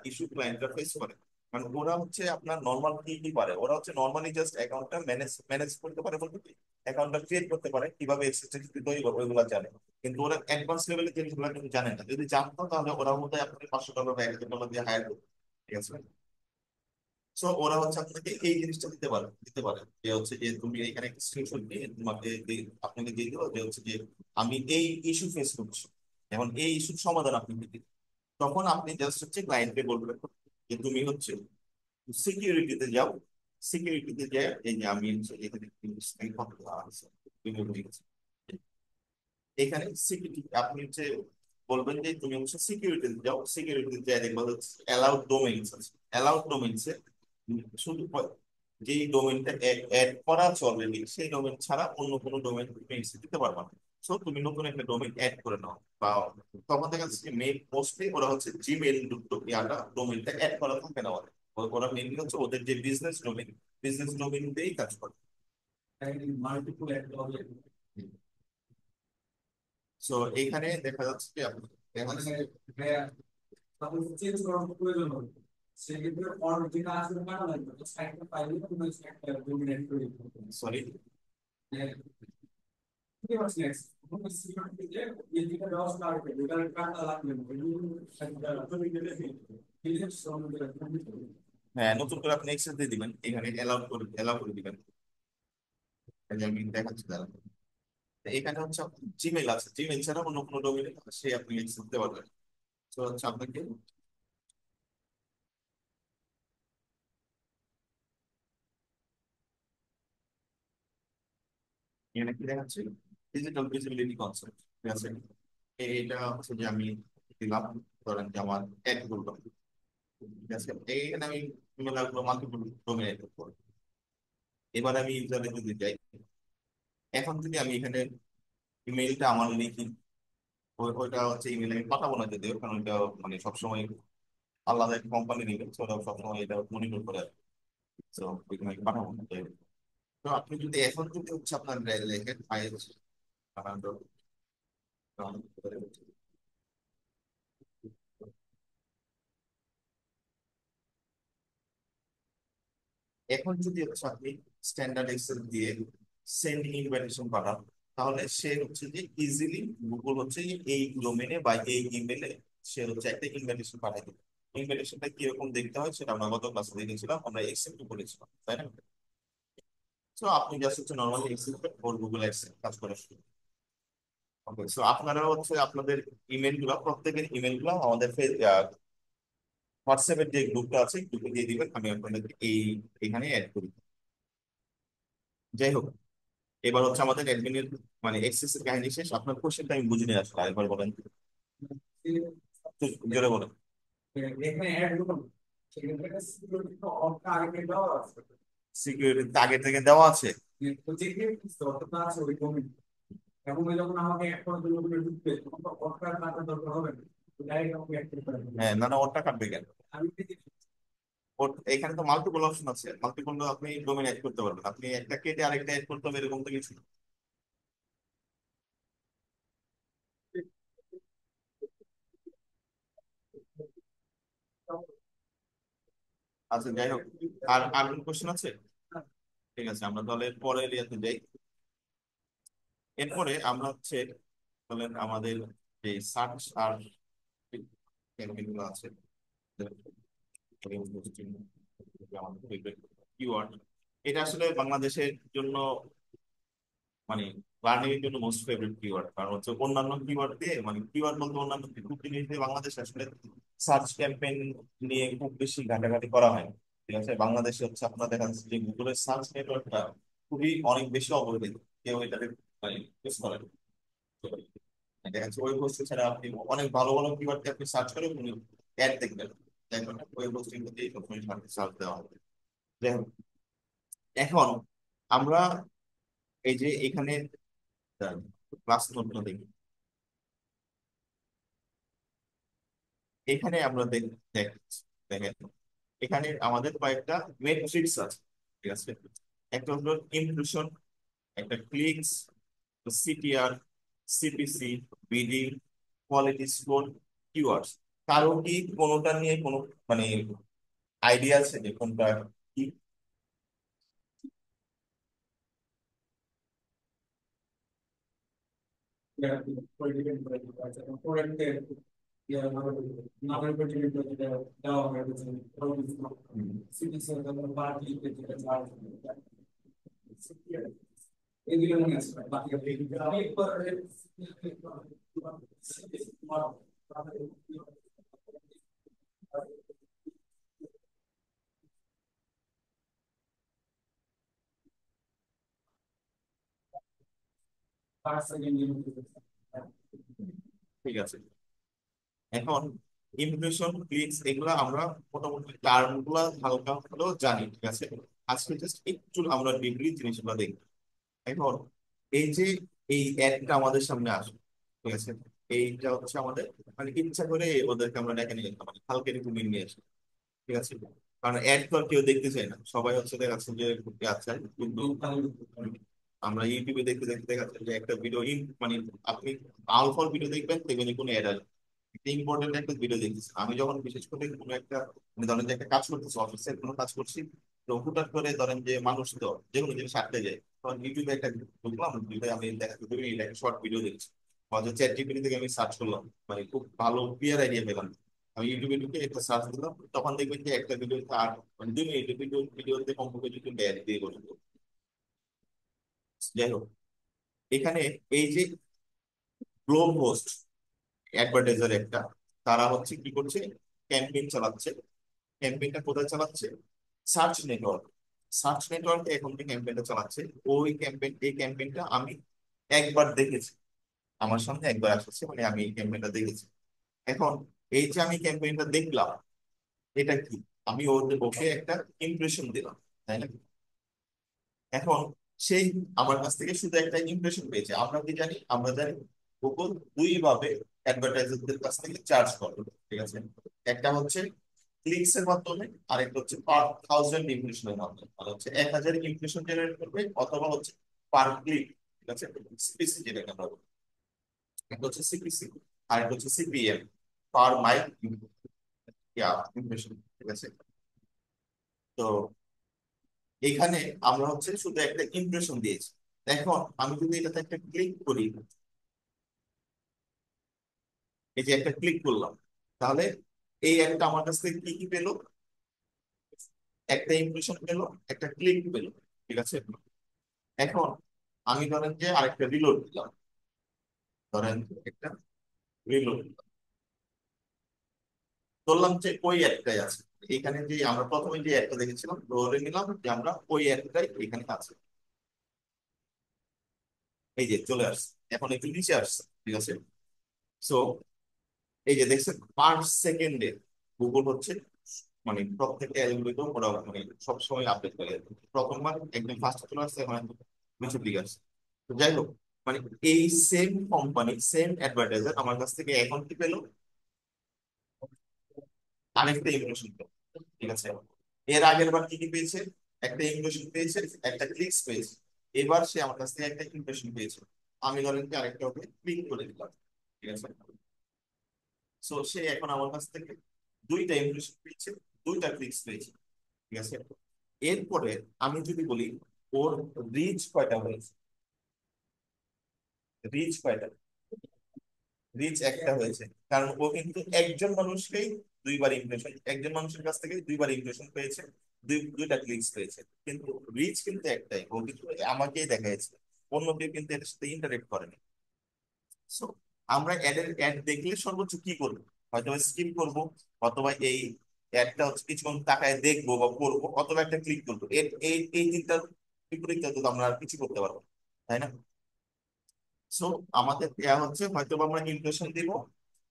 ইস্যু ক্লায়েন্টরা ফেস করে। মানে ওরা হচ্ছে আপনার নর্মাল কি কি পারে, ওরা হচ্ছে নর্মালি জাস্ট অ্যাকাউন্টটা ম্যানেজ ম্যানেজ করতে পারে, বলতে কি অ্যাকাউন্টটা ক্রিয়েট করতে পারে, কিভাবে এক্সেসটা দিতে হয় ওইগুলো জানে। কিন্তু ওরা অ্যাডভান্স লেভেলের জিনিসগুলো কিন্তু জানে না। যদি জানতো তাহলে ওরা মধ্যে আপনাকে $500 বা $1000 দিয়ে হায়ার করতো, ঠিক আছে। সো ওরা হচ্ছে আপনাকে এই জিনিসটা দিতে পারে যে হচ্ছে যে তুমি এখানে একটা স্ক্রিনশট নিয়ে তোমাকে আপনাকে দিয়ে দিও যে হচ্ছে যে আমি এই ইস্যু ফেস করছি, এখন এই ইস্যুর সমাধান আপনি দিতে। তখন আপনি জাস্ট হচ্ছে ক্লায়েন্টকে বলবেন যে তুমি হচ্ছে সিকিউরিটিতে যাও, সিকিউরিটিতে যে এই যে আমি হচ্ছে এখানে এখানে সিকিউরিটি আপনি হচ্ছে বলবেন যে তুমি হচ্ছে সিকিউরিটিতে যাও, সিকিউরিটিতে যাই দেখবা হচ্ছে অ্যালাউড ডোমেইনস আছে, অ্যালাউড ডোমেইনসে শুধু যেই ডোমেইনটা অ্যাড করা আছে অলরেডি সেই ডোমেইন ছাড়া অন্য কোনো ডোমেইন তুমি access দিতে পারবা না। সো তুমি নতুন একটা ডোমেইন অ্যাড করে নাও, বা তখন দেখা যাচ্ছে যে মেইন পোস্টে ওরা হচ্ছে জিমেইল ইয়াটা ডোমেইনটা অ্যাড করা থাকে না ওদের। ওরা মেইনলি হচ্ছে ওদের যে বিজনেস ডোমেইন দিয়েই কাজ করে। মাল্টিপল একটা হবে সো এইখানে দেখা যাচ্ছে যে আপনি মানে তারপর চেঞ্জ করার প্রয়োজন হবে সেক্ষেত্রে অরিজিনাল আসলে কাটা লাগবে তো সাইটটা পাইলে তুমি একটা ডোমিনেট করে দিতে সরি, বুঝতে পারছি নেক্সট কোনো সিকিউরিটি যে এই দিকে ব্যবস্থা রাখবে ওটার কাটা লাগবে না এটা তুমি দিলে ফিলিপস সম্বন্ধে হ্যাঁ নতুন করে আপনি এক্সেস দিয়ে দিবেন, এখানে অ্যালাউ করে দিবেন। এই যে আমি দেখাচ্ছি দাঁড়া, এখানে হচ্ছে জিমেল আছে, জিমেল ছাড়া অন্য কোনো ডোমেইনে সে আপনি অ্যাক্সেস দিতে পারবেন। তো হচ্ছে আপনাকে এখানে কি দেখাচ্ছে, ডিজিটাল ভিজিবিলিটি কনসেপ্ট, ঠিক আছে। এইটা হচ্ছে যে আমি দিলাম, ধরেন যে আমার এক বললাম, ঠিক আছে। এইখানে আমি ইমেল মাল্টিপল ডোমেইনে করবো। এবার আমি ইউজারে যদি যাই, এখন যদি আমি এখানে ইমেলটা আমার লিখি, ওইটা হচ্ছে ইমেল আমি পাঠাবো না যদিও, কারণ এটা মানে সবসময় আলাদা একটা কোম্পানি নিবে, তো ওরা সবসময় এটা মনিটর করে। তো ওইখানে আমি পাঠাবো না। তো আপনি যদি এখন যদি হচ্ছে আপনার লেখেন ফাইল, এখন যদি হচ্ছে আপনি স্ট্যান্ডার্ড এক্সেল দিয়ে সেন্ড ইনভাইটেশন পাঠান, তাহলে সে হচ্ছে যে ইজিলি গুগল হচ্ছে যে এই ডোমেনে বা এই ইমেলে সে হচ্ছে একটা ইনভাইটেশন পাঠিয়ে দেবে। ইনভাইটেশনটা কিরকম দেখতে হয় সেটা আমরা গত ক্লাসে দেখেছিলাম, আমরা এক্সেপ্ট করেছিলাম, তাই না? তো আপনি জাস্ট হচ্ছে নর্মালি এক্সেপ্ট ওর গুগল অ্যাডসেন্স কাজ করে। ওকে, সো আপনারা হচ্ছে আপনাদের ইমেল গুলো, প্রত্যেকের ইমেল গুলো আমাদের হোয়াটসঅ্যাপের যে গ্রুপটা আছে গ্রুপে দিয়ে দিবেন, আমি আপনাদেরকে এখানে অ্যাড করি। যাই হোক, এবার হচ্ছে আমাদের অ্যাডমিনের মানে এক্সেস এর কাহিনী শেষ। আপনার কোশ্চেনটা আমি বুঝিনি আসলে, আরেকবার বলেন একটু জোরে বলেন। এখানে অ্যাড করুন সেক্ষেত্রে একটা সিকিউরিটি অফটা আগে দেওয়া আছে সিকিউরিটি আগে থেকে দেওয়া আছে। তো যে কেউ অর্থটা আছে ওই ডোমেইন এবং যখন আমাকে অ্যাড করার জন্য ঢুকবে তখন তো অফটার কাটার দরকার হবে না ডাইরেক্ট আমাকে অ্যাড করতে হবে হ্যাঁ না না, ওরটা কাটবে কেন? আমি দেখি ওর এখানে তো মাল্টিপল অপশন আছে, মাল্টিপল আপনি ডোমেন অ্যাড করতে পারবেন, আপনি একটা কেটে আরেকটা অ্যাড করতে হবে এরকম তো কিছু না। আচ্ছা যাই হোক, আর আর কোন কোশ্চেন আছে? ঠিক আছে, আমরা তাহলে পরের ইয়াতে যাই। এরপরে আমরা হচ্ছে বলেন আমাদের যে সার্চ আর গুলো আছে, কিওয়ার্ড, এটা আসলে বাংলাদেশের জন্য মানে লার্নিং এর জন্য মোস্ট ফেভারিট কিওয়ার্ড, কারণ হচ্ছে অন্যান্য কিওয়ার্ড দিয়ে মানে কিওয়ার্ড বলতে অন্যান্য খুব জিনিস দিয়ে বাংলাদেশে আসলে সার্চ ক্যাম্পেইন নিয়ে খুব বেশি ঘাটাঘাটি করা হয় না। ঠিক আছে, বাংলাদেশে হচ্ছে আপনার দেখা যাচ্ছে যে গুগলের সার্চ নেটওয়ার্কটা খুবই অনেক বেশি অবহেলিত, কেউ এটাকে মানে ইউজ করে না। তো দেখা যাচ্ছে ওয়েব হোস্টিং ছাড়া আপনি অনেক ভালো ভালো কিওয়ার্ড দিয়ে আপনি সার্চ করে কোনো অ্যাড দেখবেন, দেখবেন ওয়েব হোস্টিং দিয়ে সবসময় সার্চ দেওয়া হবে। যাই হোক, এখন আমরা এই যে এখানে ক্লাস নোটটা দেখি, এখানে আমরা দেখেন এখানে আমাদের কয়েকটা মেট্রিক্স আছে। ঠিক আছে, একটা হলো ইমপ্রেশন, একটা clicks, CTR, CPC, BD, quality score, keywords. কারো কি কোনোটা নিয়ে কোনো মানে আইডিয়া আছে যে কোনটা কি? এগুলো মনে আছে বাকি ঠিক আছে, এখন ইমপ্রেশন, ক্লিকস এগুলা আমরা মোটামুটি টার্ম গুলা হালকা হলেও জানি। ঠিক আছে, আজকে জাস্ট একটু আমরা ডিপলি জিনিসগুলো দেখি। এখন এই যে এই অ্যাডটা আমাদের সামনে আসে, ঠিক আছে, এইটা হচ্ছে আমাদের মানে ইচ্ছা করে ওদেরকে আমরা ডেকে নিয়ে যেতাম, মানে হালকা একটু নিয়ে আসি। ঠিক আছে, কারণ অ্যাড তো আর কেউ দেখতে চায় না, সবাই হচ্ছে দেখাচ্ছে যে আচ্ছা, কিন্তু আমরা ইউটিউবে দেখতে দেখতে দেখাচ্ছে যে একটা ভিডিও মানে আপনি আলফার ভিডিও দেখবেন, দেখবেন যে কোনো অ্যাড আসবে। একটা ইম্পর্টেন্ট একটা ভিডিও দেখতেছি আমি যখন, বিশেষ করে কোনো একটা মানে ধরেন যে একটা কাজ করতেছি, অফিসের কোনো কাজ করছি, তো হুটার করে ধরেন যে মানুষ তো যে কোনো জিনিস আটকে যায়, তখন ইউটিউবে একটা ঢুকলাম, ঢুকে আমি দেখা একটা শর্ট ভিডিও দেখছি, হয়তো চ্যাট জিপিটি থেকে আমি সার্চ করলাম, মানে খুব ভালো ক্লিয়ার আইডিয়া পেলাম। আমি ইউটিউবে ঢুকে একটা সার্চ দিলাম, তখন দেখবেন যে একটা ভিডিও আর মানে 2 মিনিটের ভিডিওতে কমপক্ষে যদি অ্যাড দিয়ে বলবো। যাই হোক, এখানে এই যে গ্লোব হোস্ট অ্যাডভার্টাইজার একটা, তারা হচ্ছে কি করছে, ক্যাম্পেইন চালাচ্ছে। ক্যাম্পেইনটা কোথায় চালাচ্ছে? Search network. সার্চ নেটওয়ার্কে এখন যে ক্যাম্পেইনটা চালাচ্ছে, ওই ক্যাম্পেইন এই ক্যাম্পেইনটা আমি একবার দেখেছি, আমার সামনে একবার আসছে, মানে আমি এই ক্যাম্পেইনটা দেখেছি। এখন এই যে আমি ক্যাম্পেইনটা দেখলাম, এটা কি, আমি ওকে একটা ইমপ্রেশন দিলাম, তাই না? এখন সেই আমার কাছ থেকে শুধু একটা ইমপ্রেশন পেয়েছে। আমরা কি জানি? আমরা জানি গুগল দুই ভাবে অ্যাডভার্টাইজারদের কাছ থেকে চার্জ করে। ঠিক আছে, একটা হচ্ছে ক্লিকস এর মাধ্যমে, আর একটা হচ্ছে পার থাউজেন্ড ইমপ্রেশনের মাধ্যমে, মানে হচ্ছে 1,000 ইমপ্রেশন জেনারেট করবে, অথবা হচ্ছে পার ক্লিক। ঠিক আছে, সিপিসি যেটাকে আমরা বলি, একটা হচ্ছে সিপিসি আর একটা হচ্ছে সিপিএম, পার মাইল ইমপ্রেশন। ঠিক আছে, তো এখানে আমরা হচ্ছে শুধু একটা ইমপ্রেশন দিয়েছি। এখন আমি যদি এটাতে একটা ক্লিক করি, এই যে একটা ক্লিক করলাম, তাহলে এই একটা আমার কাছ থেকে কি কি পেলো? একটা ইমপ্রেশন পেলো, একটা ক্লিক পেলো। ঠিক আছে, এখন আমি ধরেন যে আরেকটা রিলোড দিলাম, ধরেন একটা রিলোড ধরলাম যে ওই একটাই আছে এখানে, যে আমরা প্রথমে যে একটা দেখেছিলাম ধরে নিলাম যে আমরা ওই একটাই এখানে আছে। এই যে চলে আসছে, এখন একটু নিচে আসছে। ঠিক আছে, সো এই যে দেখছেন পার সেকেন্ডে গুগল হচ্ছে মানে প্রত্যেকটা অ্যালগোরিদম ওরা মানে সবসময় আপডেট করে। প্রথমবার একদম ফার্স্ট চলে আসছে, এখন একদম নিচের দিকে আসছে। তো যাই হোক, মানে এই সেম কোম্পানি সেম অ্যাডভার্টাইজার আমার কাছ থেকে এখন কি পেলো? আরেকটা ইমপ্রেশন পেলো। ঠিক আছে, এর আগের বার কি কি পেয়েছে? একটা ইমপ্রেশন পেয়েছে, একটা ক্লিকস পেয়েছে। এবার সে আমার কাছ থেকে একটা ইমপ্রেশন পেয়েছে, আমি ধরেন কি আরেকটা ওকে ক্লিক করে দিলাম। ঠিক আছে, সো সে এখন আমার কাছ থেকে দুইটা ইমপ্রেশন পেয়েছে, দুইটা ক্লিকস পেয়েছে। ঠিক আছে, এরপরে আমি যদি বলি ওর রিচ কয়টা হয়েছে, রিচ কয়টা, রিচ একটা হয়েছে, কারণ ও কিন্তু একজন মানুষকেই দুইবার ইমপ্রেশন, একজন মানুষের কাছ থেকে দুইবার ইমপ্রেশন পেয়েছে, দুইটা ক্লিকস পেয়েছে, কিন্তু রিচ কিন্তু একটাই, ও কিন্তু আমাকেই দেখাইছে। অন্য কেউ কিন্তু এর সাথে ইন্টারেক্ট করে না। সো আমরা অ্যাড দেখলে সর্বোচ্চ কি করবো? হয়তো স্কিপ করবো, অথবা এই অ্যাডটা হচ্ছে কিছুক্ষণ তাকায় দেখবো বা পড়বো, অথবা একটা ক্লিক করবো। এর এই এই তিনটার বিপরীতে তো আমরা আর কিছু করতে পারবো না, তাই না? সো আমাদের ইয়া হচ্ছে হয়তো বা আমরা ইমপ্রেশন দিব,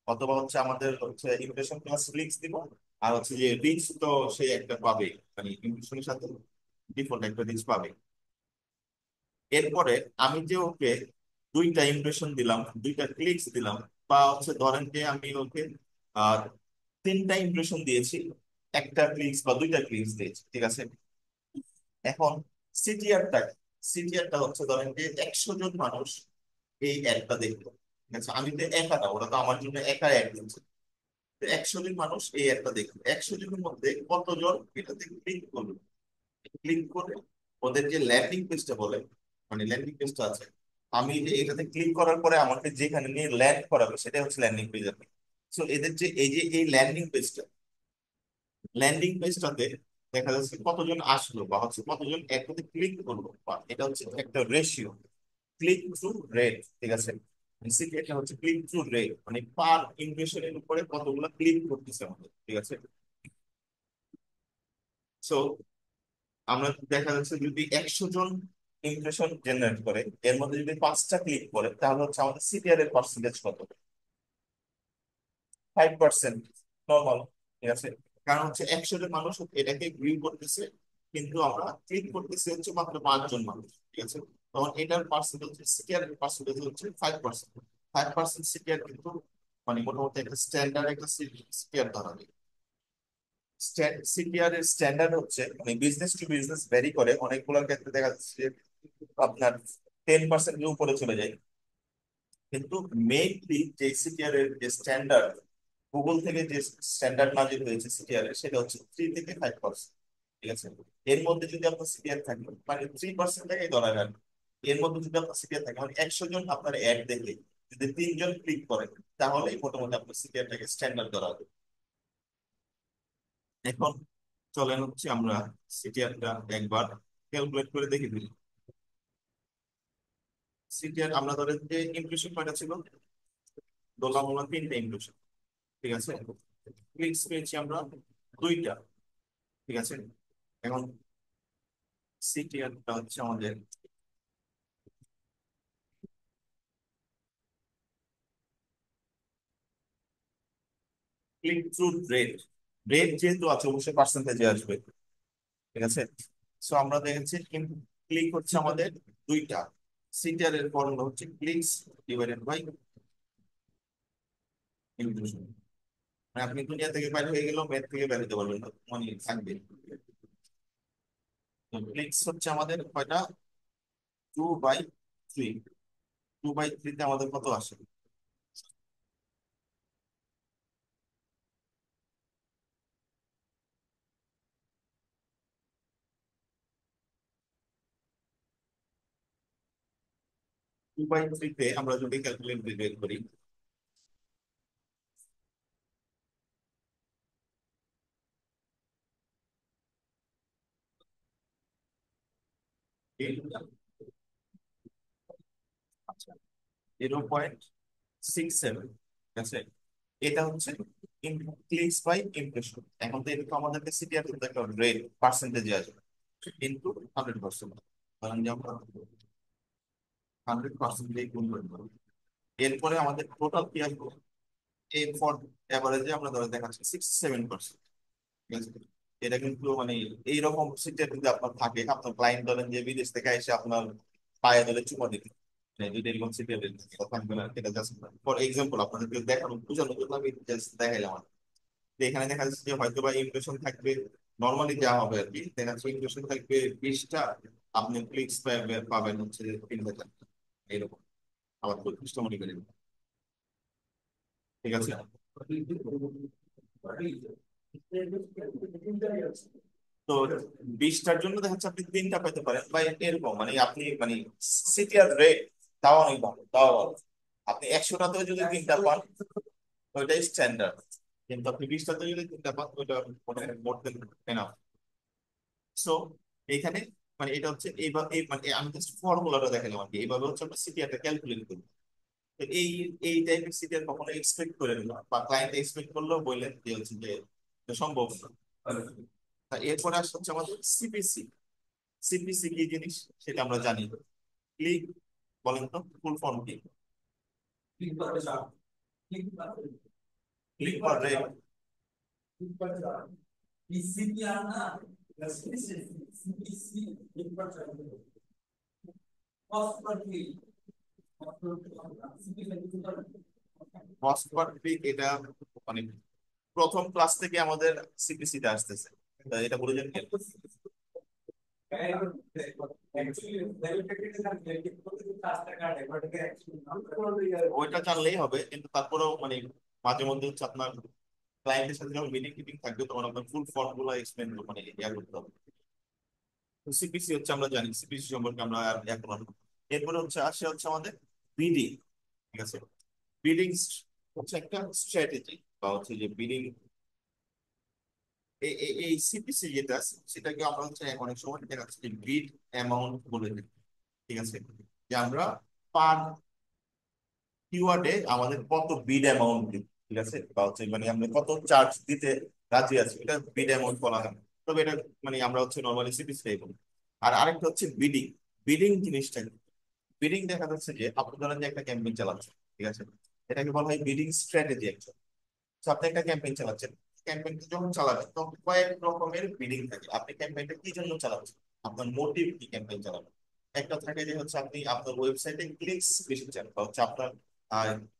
অথবা হচ্ছে আমাদের হচ্ছে ইমপ্রেশন প্লাস লিঙ্কস দিব। আর হচ্ছে যে রিচ তো সে একটা পাবে, মানে ইমপ্রেশনের সাথে ডিফল্ট একটা রিচ পাবে। এরপরে আমি যে ওকে দুইটা ইমপ্রেশন দিলাম, দুইটা ক্লিকস দিলাম, বা হচ্ছে ধরেন যে আমি ওকে আর তিনটা ইমপ্রেশন দিয়েছি, একটা ক্লিকস বা দুইটা ক্লিকস দিয়েছি, ঠিক আছে। এখন সিটিআরটা, সিটিআরটা হচ্ছে ধরেন যে 100 জন মানুষ এই অ্যাডটা দেখলো, ঠিক আছে। আমি তো একা না, ওরা তো আমার জন্য একা অ্যাড দিচ্ছে। তো 100 জন মানুষ এই অ্যাডটা দেখলো, 100 জনের মধ্যে কতজন এটাতে ক্লিক করলো? ক্লিক করে ওদের যে ল্যান্ডিং পেজটা বলে, মানে ল্যান্ডিং পেজটা আছে, আমি যে এটাতে ক্লিক করার পরে আমাকে যেখানে নিয়ে ল্যান্ড করাবে সেটা হচ্ছে ল্যান্ডিং পেজ। আপনি সো এদের যে এই যে এই ল্যান্ডিং পেজটা, ল্যান্ডিং পেজটাতে দেখা যাচ্ছে কতজন আসলো বা হচ্ছে কতজন একটাতে ক্লিক করলো, বা এটা হচ্ছে একটা রেশিও, ক্লিক থ্রু রেট, ঠিক আছে। বেসিক্যালি এটা হচ্ছে ক্লিক থ্রু রেট, মানে পার ইমপ্রেশনের উপরে কতগুলো ক্লিক করতেছে আমাদের, ঠিক আছে। সো আমরা দেখা যাচ্ছে যদি 100 জন ইমপ্রেশন জেনারেট করে, এর মধ্যে যদি 5টা ক্লিক করে, তাহলে হচ্ছে আমাদের সিটিআর এর পার্সেন্টেজ কত? 5%। নর্মাল, ঠিক আছে। কারণ হচ্ছে 100 জন মানুষ এটাকে ভিউ করতেছে, কিন্তু আমরা ক্লিক করতেছি হচ্ছে মাত্র 5 জন মানুষ, ঠিক আছে। তখন এটার পার্সেন্টেজ, সিটিআর এর পার্সেন্টেজ হচ্ছে 5%। 5% সিটিআর কিন্তু মানে মোটামুটি একটা স্ট্যান্ডার্ড একটা সিটিআর ধরা যায়। সিটিআর এর স্ট্যান্ডার্ড হচ্ছে মানে বিজনেস টু বিজনেস ভ্যারি করে, অনেকগুলোর ক্ষেত্রে দেখা যাচ্ছে যে আপনার 10% উপরে চলে যায়। কিন্তু মেইনলি যে সিটিআর এর যে স্ট্যান্ডার্ড, গুগল থেকে যে স্ট্যান্ডার্ড নাজিল হয়েছে সিটিআর এর, সেটা হচ্ছে 3 থেকে 5%, ঠিক আছে। এর মধ্যে যদি আপনার সিটিআর থাকে, মানে 3%টাকে ধরা যান, এর মধ্যে যদি আপনার সিটিআর থাকে, মানে 100 জন আপনার অ্যাড দেখে যদি 3 জন ক্লিক করেন, তাহলে মোটামুটি আপনার সিটিআরটাকে স্ট্যান্ডার্ড ধরা হবে। এখন চলেন হচ্ছে আমরা সিটিআরটা একবার ক্যালকুলেট করে দেখে দিই। সিটিআর আমরা ধরেন যে ইমপ্রেশন কয়টা ছিল, ধরলাম আমরা 3টা ইমপ্রেশন, ঠিক আছে। ক্লিকস পেয়েছি আমরা 2টা, ঠিক আছে। এখন সিটিআরটা হচ্ছে আমাদের ক্লিক থ্রু রেট, রেট যেহেতু আছে অবশ্যই পার্সেন্টেজে আসবে, ঠিক আছে। সো আমরা দেখেছি ক্লিক হচ্ছে আমাদের 2টা, সিটিআর এর ফর্মুলা হচ্ছে ক্লিকস ডিভাইডেড বাই ইমপ্রেশন। মানে আপনি দুনিয়া থেকে বাইরে হয়ে গেলেও ম্যাথ থেকে বের হতে পারবেন না, মানে থাকবে। ক্লিকস হচ্ছে আমাদের কয়টা, 2/3। 2/3 আমাদের কত আসে? 2/3 আমরা যদি ক্যালকুলেট বের করি, আচ্ছা 0.67, ঠিক আছে। এটা হচ্ছে ক্লিকস বাই ইমপ্রেশন। এখন তো এটা তো আমাদেরকে সিটিআর কিন্তু একটা রেট পার্সেন্টেজে আসবে, কিন্তু 100%, কারণ যে আমরা 100% দিয়ে গুণ করতে পারবো। এরপরে আমাদের টোটাল কি আসবে, এই ফর এভারেজে আমরা ধরে দেখাচ্ছি 67%, ঠিক আছে। এটা কিন্তু মানে এইরকম সিটিআর যদি আপনার থাকে, আপনার ক্লায়েন্ট ধরেন যে বিদেশ থেকে এসে আপনার পায়ে ধরে চুমা দিতে, মানে যদি এরকম সিটিআর থাকবে না, এটা জাস্ট ফর এক্সাম্পল আপনাদেরকে দেখানো বোঝানোর জন্য আমি জাস্ট দেখাইলাম। তো এখানে দেখা যাচ্ছে যে হয়তো বা ইমপ্রেশন থাকবে, নর্মালি যা হবে আর কি, দেখা যাচ্ছে ইমপ্রেশন থাকবে 20টা, আপনি ক্লিকস পাবেন হচ্ছে 3,000, এরকম। আবার 25টা মনে করেন, ঠিক আছে। তো 20টার জন্য দেখা যাচ্ছে আপনি 3টা পেতে পারেন, বা এরকম মানে আপনি মানে সিটিআর রেট তাও অনেক ভালো, তাও ভালো। আপনি 100টাতেও যদি 3টা পান, ওইটাই স্ট্যান্ডার্ড। কিন্তু আপনি 20টাতে যদি 3টা পান, ওইটা মোর দেন এনাফ। সো এইখানে মানে এটা হচ্ছে এইভাবে মানে আমি জাস্ট ফর্মুলাটা দেখালাম আর কি, এইভাবে হচ্ছে আমরা সিটিআরটা ক্যালকুলেট করি। তো এই টাইপের সিটিআর কখনো এক্সপেক্ট করে না, বা ক্লায়েন্ট এক্সপেক্ট করলেও বললেন যে হচ্ছে যে এটা সম্ভব না। তা এরপরে আসছে হচ্ছে আমাদের সিপিসি। সিপিসি কি জিনিস সেটা আমরা জানি। ক্লিক, বলেন তো ফুল ফর্ম কি? ক্লিক করতে চাও, ক্লিক করতে, ক্লিক ক্লিক পার করতে রেট। চাও, ক্লিক করতে চাও, পিসিপিআর না, সিপিসি, সিপিসি ক্লিক করতে চাও, cost per click, CPC click করতে, কস্ট পার ক্লিক, এটা মানে প্রথম ক্লাস থেকে আমাদের সিপিসি টা আসতেছে। তা এটা বুঝেছেন কি? অ্যাকচুয়ালি ভ্যালিডেটেড না ভ্যালিডেট করতে টাস্কটা কাটে বাট ওইটা জানলেই হবে, কিন্তু তারপরেও মানে মাঝে মধ্যে হচ্ছে আপনার ক্লায়েন্টের সাথে যখন মিটিং টিটিং থাকবে তখন আপনার ফুল ফর্মুলা এক্সপ্লেন মানে ইয়া করতে হবে। তো সিপিসি হচ্ছে আমরা জানি, সিপিসি সম্পর্কে আমরা আর এখন আর- এরপরে হচ্ছে আসে হচ্ছে আমাদের বিডিং। ঠিক আছে, বিডিং হচ্ছে একটা স্ট্র্যাটেজি, বা হচ্ছে যে বিডিং, এই সিপিসি যেটা আছে, সেটাকে আমরা হচ্ছে অনেক সময় দেখা যাচ্ছে যে বিড অ্যামাউন্ট বলে দিই। ঠিক আছে, যে আমরা পার কিওয়ার্ডে আমাদের কত বিড অ্যামাউন্ট দিই। ঠিক আছে, বা হচ্ছে মানে আমরা কত চার্জ দিতে রাজি আছি, এটা বিড অ্যামাউন্ট বলা হয়। তবে এটা মানে আমরা হচ্ছে নর্মালি সিপিসি বলি। আর আরেকটা হচ্ছে বিডিং। বিডিং জিনিসটা, বিডিং দেখা যাচ্ছে যে আপনি ধরেন যে একটা ক্যাম্পেইন চালাচ্ছেন। ঠিক আছে, এটাকে বলা হয় বিডিং স্ট্র্যাটেজি একজন। তো আপনি একটা ক্যাম্পেইন চালাচ্ছেন, ক্যাম্পেইনটা যখন চালাবেন তখন কয়েক রকমের বিডিং থাকে। আপনি ক্যাম্পেইনটা কি জন্য চালাচ্ছেন, আপনার মোটিভ কি ক্যাম্পেইন চালাবেন। একটা থাকে যে হচ্ছে আপনি আপনার ওয়েবসাইটে ক্লিকস বেশি চান, বা হচ্ছে আপনার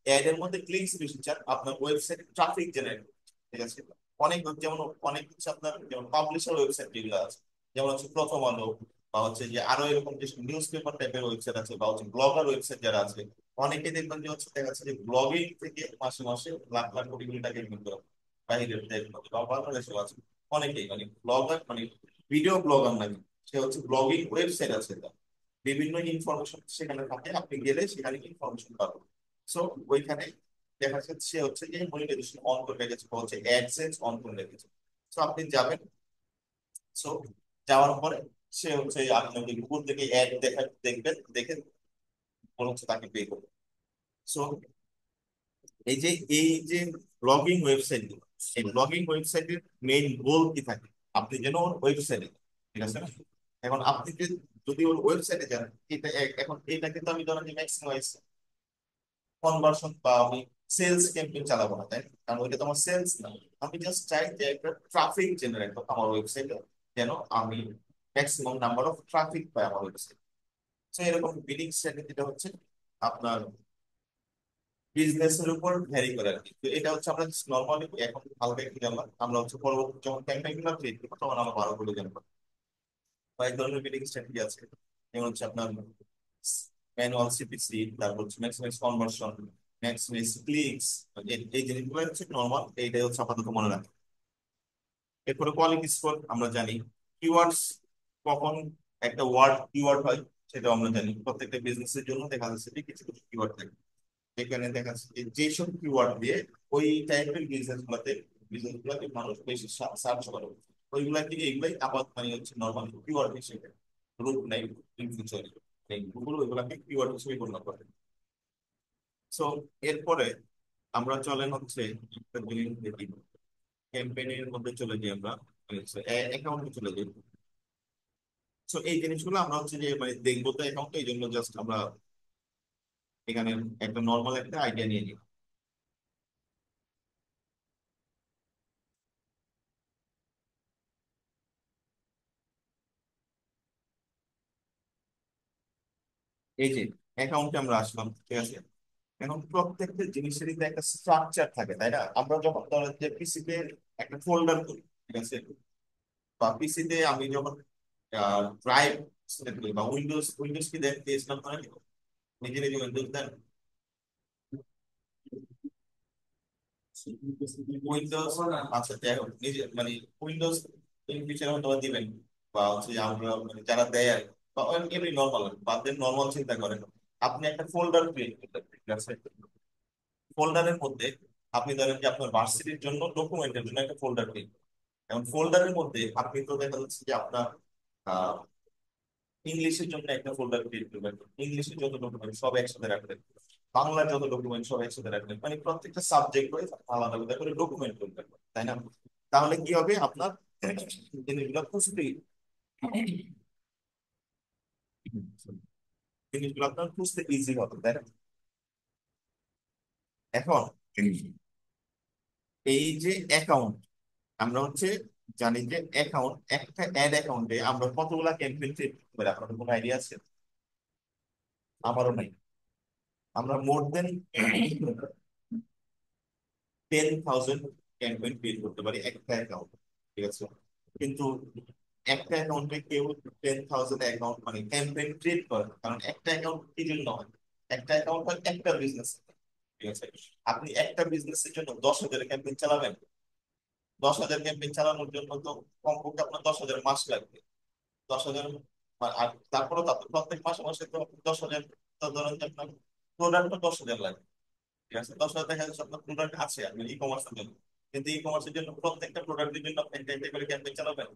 অ্যাড এর মধ্যে ক্লিকস বেশি চান, আপনার ওয়েবসাইটে ট্রাফিক জেনারেট। ঠিক আছে, অনেক যেমন অনেক হচ্ছে আপনার যেমন পাবলিশার ওয়েবসাইট যেগুলো আছে, যেমন হচ্ছে প্রথম আলো, বা হচ্ছে যে আরো এরকম যে নিউজ পেপার টাইপের ওয়েবসাইট আছে, বা হচ্ছে ব্লগার ওয়েবসাইট যারা আছে, অনেকে দেখবেন যে হচ্ছে দেখা যাচ্ছে যে ব্লগিং থেকে মাসে মাসে লাখ লাখ কোটি কোটি টাকা ইনকাম করে বাইরের দেশ বা বাংলাদেশেও আছে। অনেকেই মানে ব্লগার মানে ভিডিও ব্লগার নাকি, সে হচ্ছে ব্লগিং ওয়েবসাইট আছে তার, বিভিন্ন ইনফরমেশন সেখানে থাকে, আপনি গেলে সেখানে ইনফরমেশন পাবেন। সো ওইখানে দেখা যাচ্ছে সে হচ্ছে যে মনিটাইজেশন অন করে রেখেছে, বা হচ্ছে অ্যাডসেন্স অন করে রেখেছে। সো আপনি যাবেন, সো যাওয়ার পরে সে হচ্ছে আপনি গুগল থেকে অ্যাড দেখা দেখবেন, দেখে মনে হচ্ছে তাকে পে করবেন। সো এই যে এই যে ব্লগিং ওয়েবসাইট গুলো, এই ব্লগিং ওয়েবসাইটের মেইন গোল কি থাকে, আপনি যেন ওর ওয়েবসাইটে, ঠিক আছে না, এখন আপনি যদি ওর ওয়েবসাইটে যান, এটা এখন এটা কিন্তু আমি ধরেন যে ম্যাক্সিমাইজ কনভার্সন বা আমি সেলস ক্যাম্পেইন চালাবো না, তাই না? কারণ ওইটা তো আমার সেলস না। আমি জাস্ট চাই যে একটা ট্রাফিক জেনারেট হোক আমার ওয়েবসাইটে, যেন আমি ম্যাক্সিমাম নাম্বার অফ ট্রাফিক পাই আমার ওয়েবসাইট। তো এরকম বিলিং স্ট্র্যাটেজিটা হচ্ছে আপনার বিজনেসের উপর ভ্যারি করে আর কি। তো এটা হচ্ছে আমরা নর্মালি এখন হালকা একটু জানলাম, আমরা হচ্ছে পরবর্তী যখন ক্যাম্পেইন গুলো ক্রিয়েট করবো তখন আমরা ভালো করে জানবো কয়েক ধরনের বিলিং স্ট্র্যাটেজি আছে। যেমন হচ্ছে আপনার ম্যানুয়াল সিপিসি, তারপর হচ্ছে ম্যাক্সিমাইজ কনভার্সন, ম্যাক্সিমাইজ ক্লিকস, এই জিনিসগুলো হচ্ছে নর্মাল, এইটাই হচ্ছে আপাতত মনে রাখি। এরপরে কোয়ালিটি স্কোর আমরা জানি। কিওয়ার্ডস, কখন একটা ওয়ার্ড কিওয়ার্ড হয় সেটাও আমরা জানি। প্রত্যেকটা বিজনেসের জন্য দেখা যাচ্ছে যে কিছু কিছু কিওয়ার্ড থাকে। এখানে দেখা যাচ্ছে যে যেসব কিওয়ার্ড দিয়ে ওই টাইপের বিজনেস গুলোকে মানুষ বেশি সার্চ করে, ওইগুলা থেকে এগুলাই আপাতত মানে হচ্ছে নর্মাল কিওয়ার্ড হিসেবে রূপ নেই ইন ফিউচার। গুগল ওইগুলাকে কিওয়ার্ড হিসেবে গণ্য করে। সো এরপরে আমরা চলেন হচ্ছে একটা জিনিস দেখি, ক্যাম্পেইনের মধ্যে চলে যাই আমরা, অ্যাকাউন্টে চলে যাই। সো এই জিনিসগুলো আমরা হচ্ছে যে মানে দেখবো তো অ্যাকাউন্টে, এই জন্য জাস্ট আমরা এখানে একটা নর্মাল একটা আইডিয়া নিয়ে নিই। এই যে অ্যাকাউন্টে আমরা আসলাম, ঠিক আছে। এখন প্রত্যেকটা জিনিসেরই তো একটা স্ট্রাকচার থাকে, তাই না? আমরা যখন ধরেন যে পিসিতে একটা ফোল্ডার করি, ঠিক আছে, বা পিসিতে আমি যখন ড্রাইভ সিলেক্ট করি, বা উইন্ডোজ উইন্ডোজ কি দিয়েছিলাম ধরেন, নিজে নিজে উইন্ডোজ দেন, উইন্ডোজ, আচ্ছা যাই হোক নিজে মানে উইন্ডোজ ইন ফিউচার হয়তো বা দিবেন, বা হচ্ছে যে আমরা মানে যারা দেয় আর কি, বা এমনি নর্মাল বাদের নর্মাল চিন্তা করেন, আপনি একটা ফোল্ডার ক্রিয়েট করতে, ঠিক আছে। ফোল্ডারের মধ্যে আপনি ধরেন যে আপনার ভার্সিটির জন্য ডকুমেন্টের জন্য একটা ফোল্ডার ক্রিয়েট, এখন ফোল্ডারের মধ্যে আপনি তো দেখা যাচ্ছে যে আপনার ইংলিশের জন্য একটা ফোল্ডার ক্রিয়েট করবেন, ইংলিশের যত ডকুমেন্ট সব একসাথে রাখবেন, বাংলার যত ডকুমেন্ট সব একসাথে রাখবেন, মানে প্রত্যেকটা সাবজেক্ট ওয়াইজ আলাদা আলাদা করে ডকুমেন্ট করবেন, তাই না? তাহলে কি হবে আপনার জিনিসগুলো খুঁজতে, জিনিসগুলো আপনার খুঁজতে ইজি হবে, তাই না? এখন এই যে অ্যাকাউন্ট, আমরা হচ্ছে জানি যে অ্যাকাউন্ট, একটা অ্যাড অ্যাকাউন্টে আমরা কতগুলা ক্যাম্পেইন সেট করে, আপনাদের কোনো আইডিয়া আছে? আমারও নাই। আমরা মোর দেন 10,000 ক্যাম্পেইন ক্রিয়েট করতে পারি একটা অ্যাকাউন্ট, ঠিক আছে? কিন্তু একটা অ্যাকাউন্টে কেউ 10,000 অ্যাকাউন্ট মানে ক্যাম্পেইন ক্রিয়েট করে না। কারণ একটা অ্যাকাউন্ট কি জন্য হয়? একটা অ্যাকাউন্ট হয় একটা বিজনেস, ঠিক আছে? আপনি একটা বিজনেসের জন্য 10,000 ক্যাম্পেইন চালাবেন, 10,000 ক্যাম্পেইন চালানোর জন্য তো কমপক্ষে আপনার 10,000 মাস লাগবে। 10,000, আর তারপরে তো আপনার প্রত্যেক মাসে মাসে তো আপনি 10,000, তো ধরেন যে আপনার প্রোডাক্টও 10,000 লাগবে, ঠিক আছে? 10,000 দেখা যাচ্ছে আপনার প্রোডাক্ট আছে আপনার ই কমার্সের জন্য, কিন্তু ই কমার্সের জন্য প্রত্যেকটা প্রোডাক্টের জন্য আপনি একটা একটা করে ক্যাম্পেইন চালাবেন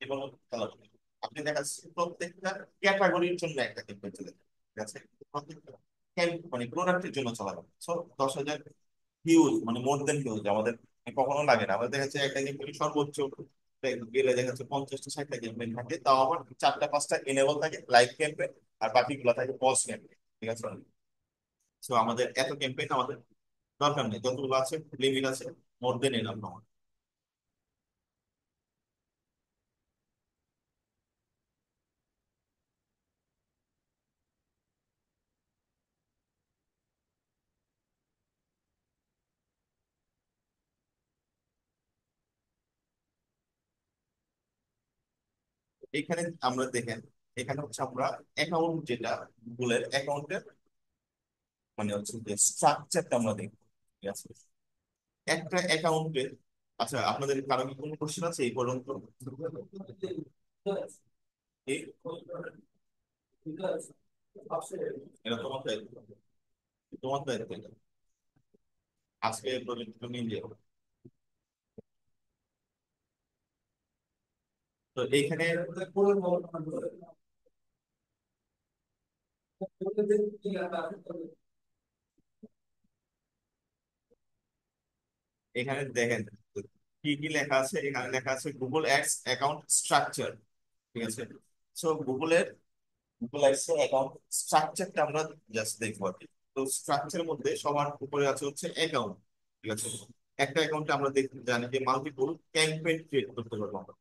এবং চালাবেন। আপনি দেখা যাচ্ছে প্রত্যেকটা ক্যাটাগরির জন্য একটা ক্যাম্পেইন চালাবেন, ঠিক আছে? প্রত্যেকটা মানে প্রোডাক্টের জন্য চালাবেন। সো 10,000 হিউজ, মানে মোর দেন হিউজ আমাদের কখনো লাগে না। আমাদের দেখা যাচ্ছে একটা ক্যাম্পেইন সর্বোচ্চ গেলে দেখা যাচ্ছে 50টা 60টা ক্যাম্পেইন থাকে, তাও আবার 4টা 5টা এনেবল থাকে লাইভ ক্যাম্পেইন, আর বাকিগুলো থাকে পজ ক্যাম্পেইন, ঠিক আছে? তো আমাদের এত ক্যাম্পেইন আমাদের দরকার নেই, যতগুলো আছে লিমিট আছে, মধ্যে নিলাম না। এখানে আমরা দেখেন, এখানে হচ্ছে আমরা অ্যাকাউন্ট যেটা, গুগলের অ্যাকাউন্টের মানে হচ্ছে যে স্ট্রাকচারটা আমরা দেখবো, ঠিক আছে? একটা অ্যাকাউন্টে, আচ্ছা আপনাদের কারো কি কোনো কোশ্চেন আছে এই পর্যন্ত? এই এটা তোমার দায়িত্ব, তোমার দায়িত্ব এটা। আজকে প্রজেক্ট নিয়ে যাও। তো এইখানে, এখানে দেখেন কি কি লেখা আছে। এখানে লেখা আছে গুগল অ্যাডস অ্যাকাউন্ট স্ট্রাকচার, ঠিক আছে? সো গুগলের, গুগল অ্যাডস এর অ্যাকাউন্ট স্ট্রাকচারটা আমরা জাস্ট দেখবো আর কি। তো স্ট্রাকচারের মধ্যে সবার উপরে আছে হচ্ছে অ্যাকাউন্ট, ঠিক আছে? একটা অ্যাকাউন্টে আমরা জানি যে মাল্টিপল ক্যাম্পেইন ক্রিয়েট করতে পারবো আমরা।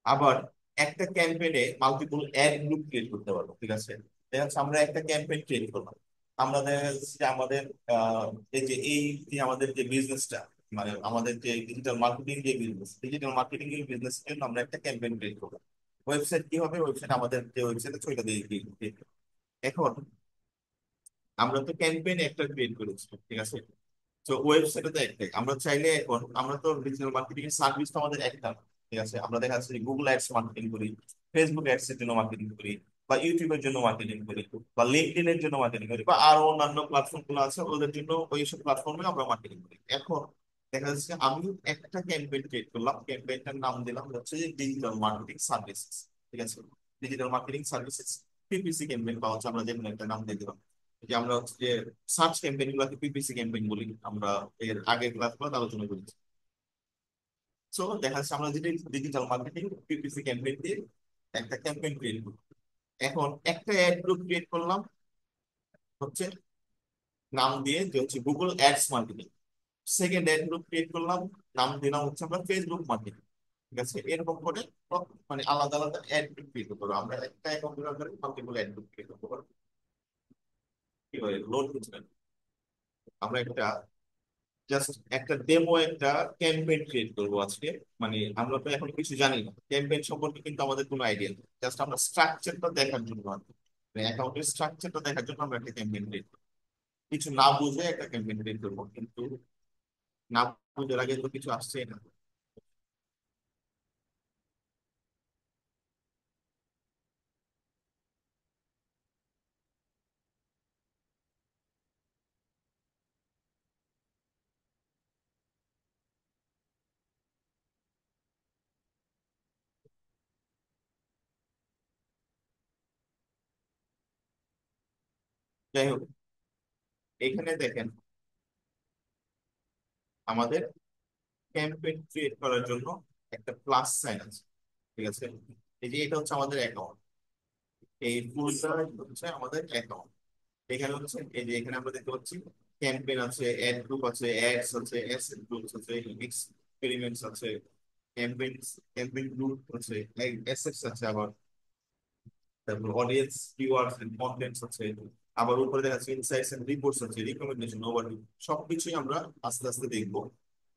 আবার একটা ক্যাম্পেইনে মাল্টিপল অ্যাড গ্রুপ ক্রিয়েট করতে পারবো, ঠিক আছে? দেখা যাচ্ছে আমরা একটা ক্যাম্পেইন ক্রিয়েট করলাম, আমরা দেখা যাচ্ছে যে আমাদের আহ, এই যে আমাদের যে বিজনেসটা, মানে আমাদের যে ডিজিটাল মার্কেটিং যে বিজনেস, ডিজিটাল মার্কেটিং এর বিজনেসের জন্য আমরা একটা ক্যাম্পেইন ক্রিয়েট করবো। ওয়েবসাইট কি হবে? ওয়েবসাইট আমাদের যে ওয়েবসাইটে ছয়টা দিয়ে দিয়ে- এখন আমরা তো ক্যাম্পেইন একটা ক্রিয়েট করেছি, ঠিক আছে? তো ওয়েবসাইটে তো একটাই, আমরা চাইলে এখন আমরা তো ডিজিটাল মার্কেটিং এর সার্ভিস তো আমাদের একটা, ঠিক আছে? আমরা দেখা যাচ্ছে যে গুগল অ্যাডস মার্কেটিং করি, ফেসবুক অ্যাডস এর জন্য মার্কেটিং করি, বা ইউটিউবের জন্য মার্কেটিং করি, বা লিঙ্কডইন এর জন্য মার্কেটিং করি, বা আরো অন্যান্য প্ল্যাটফর্ম গুলো আছে ওদের জন্য ওই সব প্ল্যাটফর্মে আমরা মার্কেটিং করি। এখন দেখা যাচ্ছে আমি একটা ক্যাম্পেইন ক্রিয়েট করলাম, ক্যাম্পেইনটার নাম দিলাম হচ্ছে যে ডিজিটাল মার্কেটিং সার্ভিসেস, ঠিক আছে? Digital marketing services, PPC campaign, বা হচ্ছে আমরা যে কোনো একটা নাম দিয়ে দিলাম। যে আমরা হচ্ছে যে সার্চ ক্যাম্পেইন গুলোকে পিপিসি ক্যাম্পেইন বলি আমরা, এর আগের ক্লাসগুলো আলোচনা করেছি। সো দেখা যাচ্ছে আমরা যদি ডিজিটাল মার্কেটিং পিপিসি ক্যাম্পেইন দিয়ে একটা ক্যাম্পেইন ক্রিয়েট করি, এখন একটা অ্যাড গ্রুপ ক্রিয়েট করলাম হচ্ছে নাম দিয়ে যে হচ্ছে Google ads marketing. Second add group create করলাম, নাম দিলাম হচ্ছে আমরা ফেসবুক মার্কেটিং, ঠিক আছে? এরকম করে মানে আলাদা আলাদা অ্যাড গ্রুপ ক্রিয়েট করবো আমরা, একটা অ্যাকাউন্টের আন্ডারে মাল্টিপল অ্যাড গ্রুপ ক্রিয়েট করবো। কি হয় লোড হচ্ছে না। আমরা একটা জাস্ট একটা ডেমো, একটা ক্যাম্পেইন ক্রিয়েট করবো আজকে। মানে আমরা তো এখন কিছু জানি না ক্যাম্পেইন সম্পর্কে, কিন্তু আমাদের কোনো আইডিয়া নেই, জাস্ট আমরা স্ট্রাকচারটা দেখার জন্য আর কি। অ্যাকাউন্টের স্ট্রাকচারটা দেখার জন্য আমরা একটা ক্যাম্পেইন ক্রিয়েট করবো, কিছু না বুঝে একটা ক্যাম্পেইন ক্রিয়েট করবো, কিন্তু না বুঝার আগে তো কিছু আসছেই না। যাই হোক, এখানে দেখেন আমাদের ক্যাম্পেইন ক্রিয়েট করার জন্য একটা প্লাস সাইন আছে, ঠিক আছে? এই যে এটা হচ্ছে আমাদের অ্যাকাউন্ট, এই ফুলটা হচ্ছে আমাদের অ্যাকাউন্ট। এখানে হচ্ছে এই যে এখানে আমরা দেখতে পাচ্ছি ক্যাম্পেইন আছে, অ্যাড গ্রুপ আছে, অ্যাডস আছে, অ্যাসেট গ্রুপস আছে, এক্সপেরিমেন্টস আছে, ক্যাম্পেইনস, ক্যাম্পেইন গ্রুপ আছে, অ্যাসেটস আছে, আবার তারপর অডিয়েন্স কিওয়ার্ডস এন্ড কন্টেন্টস আছে, আবার উপরে দেখা যাচ্ছে ইনসাইটস এন্ড রিপোর্টস আছে, রিকমেন্ডেশন, ওভারভিউ, সবকিছুই আমরা আস্তে আস্তে দেখবো।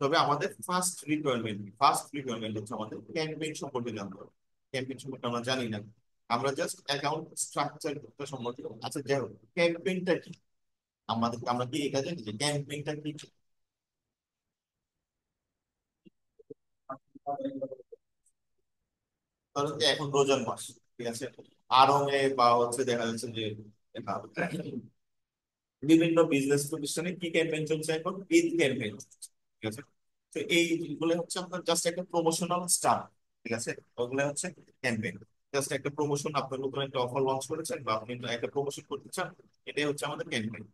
তবে আমাদের ফার্স্ট রিকোয়ারমেন্ট হচ্ছে আমাদের ক্যাম্পেইন সম্পর্কে জানতে হবে। ক্যাম্পেইন সম্পর্কে আমরা জানি না, আমরা জাস্ট অ্যাকাউন্ট স্ট্রাকচার সম্পর্কে। আচ্ছা যাই হোক, ক্যাম্পেইনটা কি? আমরা কি এটা জানি যে ক্যাম্পেইনটা কি? ধরো যে এখন রোজার মাস, ঠিক আছে, আড়ং বা হচ্ছে দেখা যাচ্ছে যে বিভিন্ন বিজনেস প্রতিষ্ঠানে কি ক্যাম্পেইন চলছে, এখন ঈদ ক্যাম্পেইন, ঠিক আছে? তো এইগুলো হচ্ছে আপনার জাস্ট একটা প্রমোশনাল স্টাফ, ঠিক আছে? ওগুলো হচ্ছে ক্যাম্পেইন, জাস্ট একটা প্রমোশন, আপনার নতুন একটা অফার লঞ্চ করেছেন বা আপনি একটা প্রমোশন করতে চান, এটাই হচ্ছে আমাদের ক্যাম্পেইন।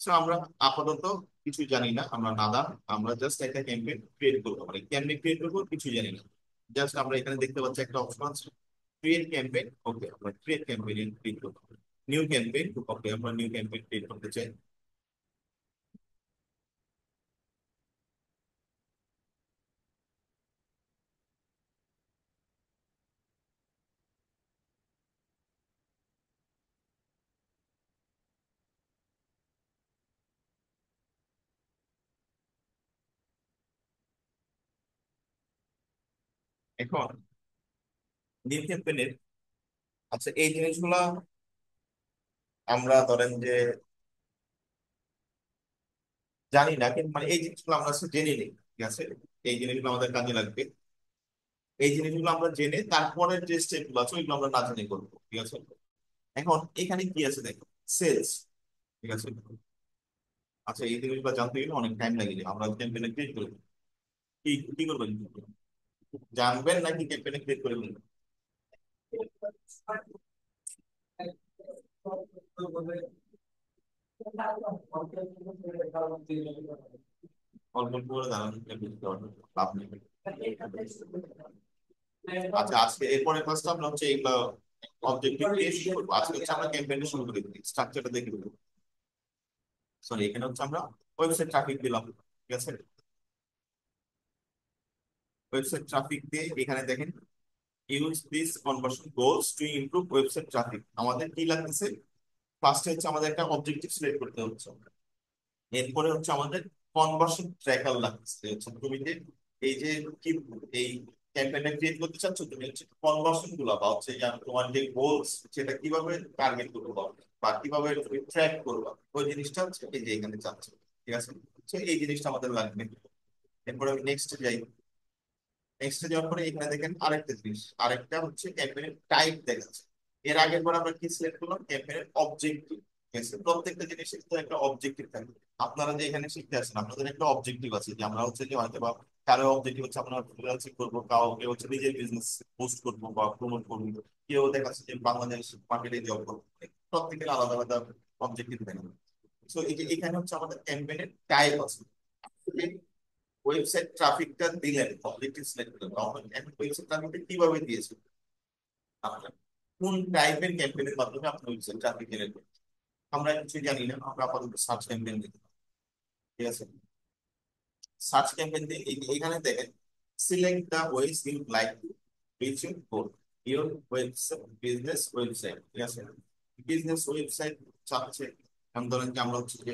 সো আমরা আপাতত কিছু জানি না, আমরা নাদান, আমরা জাস্ট একটা ক্যাম্পেইন ক্রিয়েট করবো, মানে কেমনি ক্রিয়েট করবো কিছু জানি না। জাস্ট আমরা এখানে দেখতে পাচ্ছি একটা অপশন আছে ক্রিয়েট ক্যাম্পেইন, ওকে আমরা ক্রিয়েট ক্যাম্পেইন ক্লিক করবো। নিউ ক্যাম্পেইন, ওকে আমরা নিউ ক্যাম্পেইন ক্রিয়েট করতে চাই। এখন নিউ ক্যাম্পেইনের, আচ্ছা এই জিনিসগুলা আমরা ধরেন যে জানি না, কিন্তু মানে এই জিনিসগুলো আমরা আসলে জেনে নিই, ঠিক আছে? এই জিনিসগুলো আমাদের কাজে লাগবে। এই জিনিসগুলো আমরা জেনে তারপরের যে স্টেপ গুলো আছে ওইগুলো আমরা না জেনে করবো, ঠিক আছে? এখন এখানে কি আছে দেখো, সেলস, ঠিক আছে? আচ্ছা এই জিনিসগুলো জানতে গেলে অনেক টাইম লাগে, আমরা ক্যাম্পেইনে ক্রিয়েট করবো, কি কি করবেন? জানবেন নাকি ক্যাম্পেইনে ক্রিয়েট করবেন? অল্প অল্প করে জানান, লাভ নেই। আচ্ছা আজকে এরপরের ক্লাসটা আমরা হচ্ছে এইগুলো অবজেক্টিভ দিয়ে শুরু করবো। আজকে হচ্ছে আমরা ক্যাম্পেইনটা শুরু করে দিই, স্ট্রাকচারটা দেখে দেবো। সরি, এখানে হচ্ছে আমরা ওয়েবসাইট ট্রাফিক দিলাম, ঠিক আছে? ওয়েবসাইট ট্রাফিক দিয়ে এখানে দেখেন use this conversion goals to improve website traffic. আমাদের কি লাগতেছে? ফার্স্টে হচ্ছে আমাদের একটা অবজেক্টিভ সিলেক্ট করতে হচ্ছে, এরপরে হচ্ছে আমাদের কনভার্সন ট্র্যাকার লাগতেছে। হচ্ছে তুমি যে এই যে কি এই ক্যাম্পেইনটা ক্রিয়েট করতে চাচ্ছ, তুমি হচ্ছে কনভার্সন গুলা বা হচ্ছে তোমার যে গোলস সেটা কিভাবে টার্গেট করবো বা কিভাবে তুমি ট্র্যাক করবা, ওই জিনিসটা হচ্ছে এই যে এখানে চাচ্ছ, ঠিক আছে? তো এই জিনিসটা আমাদের লাগবে। এরপরে আমি নেক্সট যাই। নেক্সট যাওয়ার পরে এখানে দেখেন আরেকটা জিনিস, আরেকটা হচ্ছে ক্যাম্পেইনের টাইপ দেখাচ্ছে। এর আগের বার আমরা কি সিলেক্ট করলাম? ক্যাম্পেইনের অবজেক্টিভ। প্রত্যেকটা জিনিসের তো একটা অবজেক্টিভ থাকে। আপনারা যে এখানে শিখতে আসেন আপনাদের একটা অবজেক্টিভ আছে, যে আমরা হচ্ছে যে হয়তো বা কারো অবজেক্টিভ হচ্ছে আমরা ফ্রিল্যান্সিং করবো, কাউকে হচ্ছে নিজের বিজনেস পোস্ট করবো বা প্রমোট করবো, কেউ দেখাচ্ছে যে বাংলাদেশ মার্কেটে জব করবো। প্রত্যেকের আলাদা আলাদা অবজেক্টিভ থাকে। তো এই যে এখানে হচ্ছে আমাদের ক্যাম্পেইনের টাইপ আছে। ওয়েবসাইট ট্রাফিকটা দিলেন, অবজেক্টিভ সিলেক্ট করলেন, তখন এখন ওয়েবসাইট ট্রাফিকটা কিভাবে দিয়েছে, আপনার কোন টাইপের ক্যাম্পেইনের মাধ্যমে আপনি ওয়েবসাইট ট্রাফিক জেনারেট করছেন? আমরা কিছু জানি না, আমরা আপাতত সার্চ ক্যাম্পেইন দিতে, ঠিক আছে? সার্চ ক্যাম্পেইন দিয়ে এখানে দেখেন select the ways you like to reach your goal, your website, business website, ঠিক আছে? বিজনেস ওয়েবসাইট চাচ্ছে, যেমন ধরেন যে আমরা হচ্ছে যে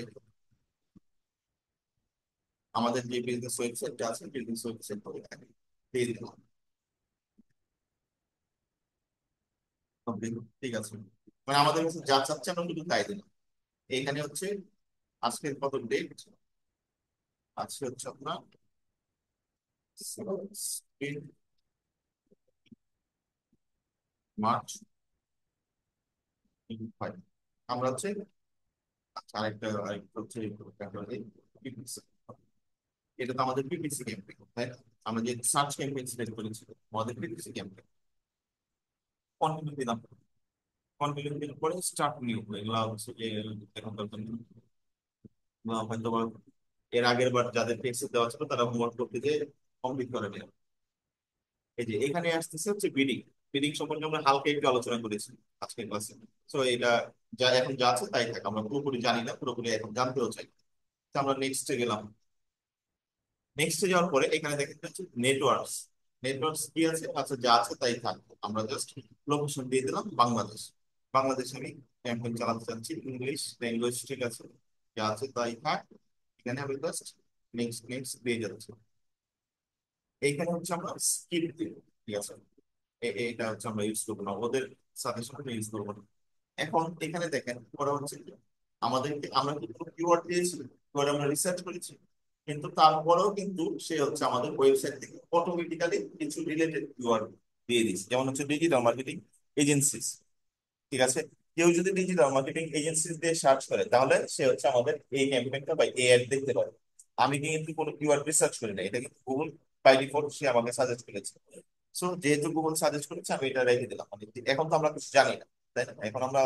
আমাদের যে বিজনেস ওয়েবসাইটটা আছে বিজনেস ওয়েবসাইট করে থাকে দিয়ে দিলাম। Okay, ঠিক আছে, মানে আমাদের কাছে যা চাচ্ছে আমরা শুধু তাই দিলাম। এখানে হচ্ছে আজকের কত ডেট, আজকে হচ্ছে আপনার 16 মার্চ 2025। আমরা হচ্ছে আচ্ছা, আরেকটা হচ্ছে PPC। এটা তো আমাদের পিপিসি ক্যাম্পেইন, তাই না? আমরা যে সার্চ ক্যাম্পেইন সিলেক্ট করেছি আমাদের পিপিসি ক্যাম্পেইন, কন্টিনিউ দিলাম। কন্টিনিউ ক্লিক করে স্টার্ট নিউ, এগুলা হচ্ছে যে এখনকার জন্য হয়তো বা এর আগের বার যাদের টেক্সট দেওয়া ছিল তারা হোমওয়ার্ক করতে যে কমপ্লিট করে নেয়। এই যে এখানে আসতেছে হচ্ছে বিডিং। বিডিং সম্পর্কে আমরা হালকা একটু আলোচনা করেছি আজকের ক্লাসে। তো এটা যা এখন যা আছে তাই থাকে, আমরা পুরোপুরি জানি না, পুরোপুরি এখন জানতেও চাই। তো আমরা নেক্সটে গেলাম। নেক্সটে যাওয়ার পরে এখানে দেখেন হচ্ছে নেটওয়ার্কস। নেটওয়ার্কস কি আছে? আচ্ছা, যা আছে তাই থাকবে, আমরা জাস্ট লোকেশন দিয়ে দিলাম বাংলাদেশ। বাংলাদেশ আমি ক্যাম্পেইন চালাতে চাচ্ছি, ইংলিশ ল্যাঙ্গুয়েজ ঠিক আছে, যা আছে তাই থাক। এখানে আমি জাস্ট নেক্সট নেক্সট দিয়ে যাচ্ছি। এইখানে হচ্ছে আমরা স্কিপ দিব, ঠিক আছে। এটা হচ্ছে আমরা ইউজ করবো না, ওদের সাজেশন ইউজ করবো না। এখন এখানে দেখেন ওরা হচ্ছে কি, আমাদেরকে আমরা কিন্তু কিওয়ার্ড দিয়েছি, কিওয়ার্ড আমরা রিসার্চ করেছি, কিন্তু তারপরেও কিন্তু সে হচ্ছে আমাদের ওয়েবসাইট থেকে অটোমেটিক্যালি কিছু রিলেটেড কিওয়ার্ড দিয়ে দিচ্ছে, যেমন হচ্ছে ডিজিটাল মার্কেটিং এজেন্সিস। ঠিক আছে, কেউ যদি ডিজিটাল মার্কেটিং এজেন্সিস দিয়ে সার্চ করে তাহলে সে হচ্ছে আমাদের এই ক্যাম্পেইনটা বা এই অ্যাড দেখতে পারে। আমি কিন্তু কোনো কিওয়ার্ড রিসার্চ করি না, এটা কিন্তু গুগল বাই ডিফল্ট সে আমাকে সাজেস্ট করেছে। সো যেহেতু গুগল সাজেস্ট করেছে আমি এটা রেখে দিলাম, মানে এখন তো আমরা কিছু জানি না, তাই না? এখন আমরা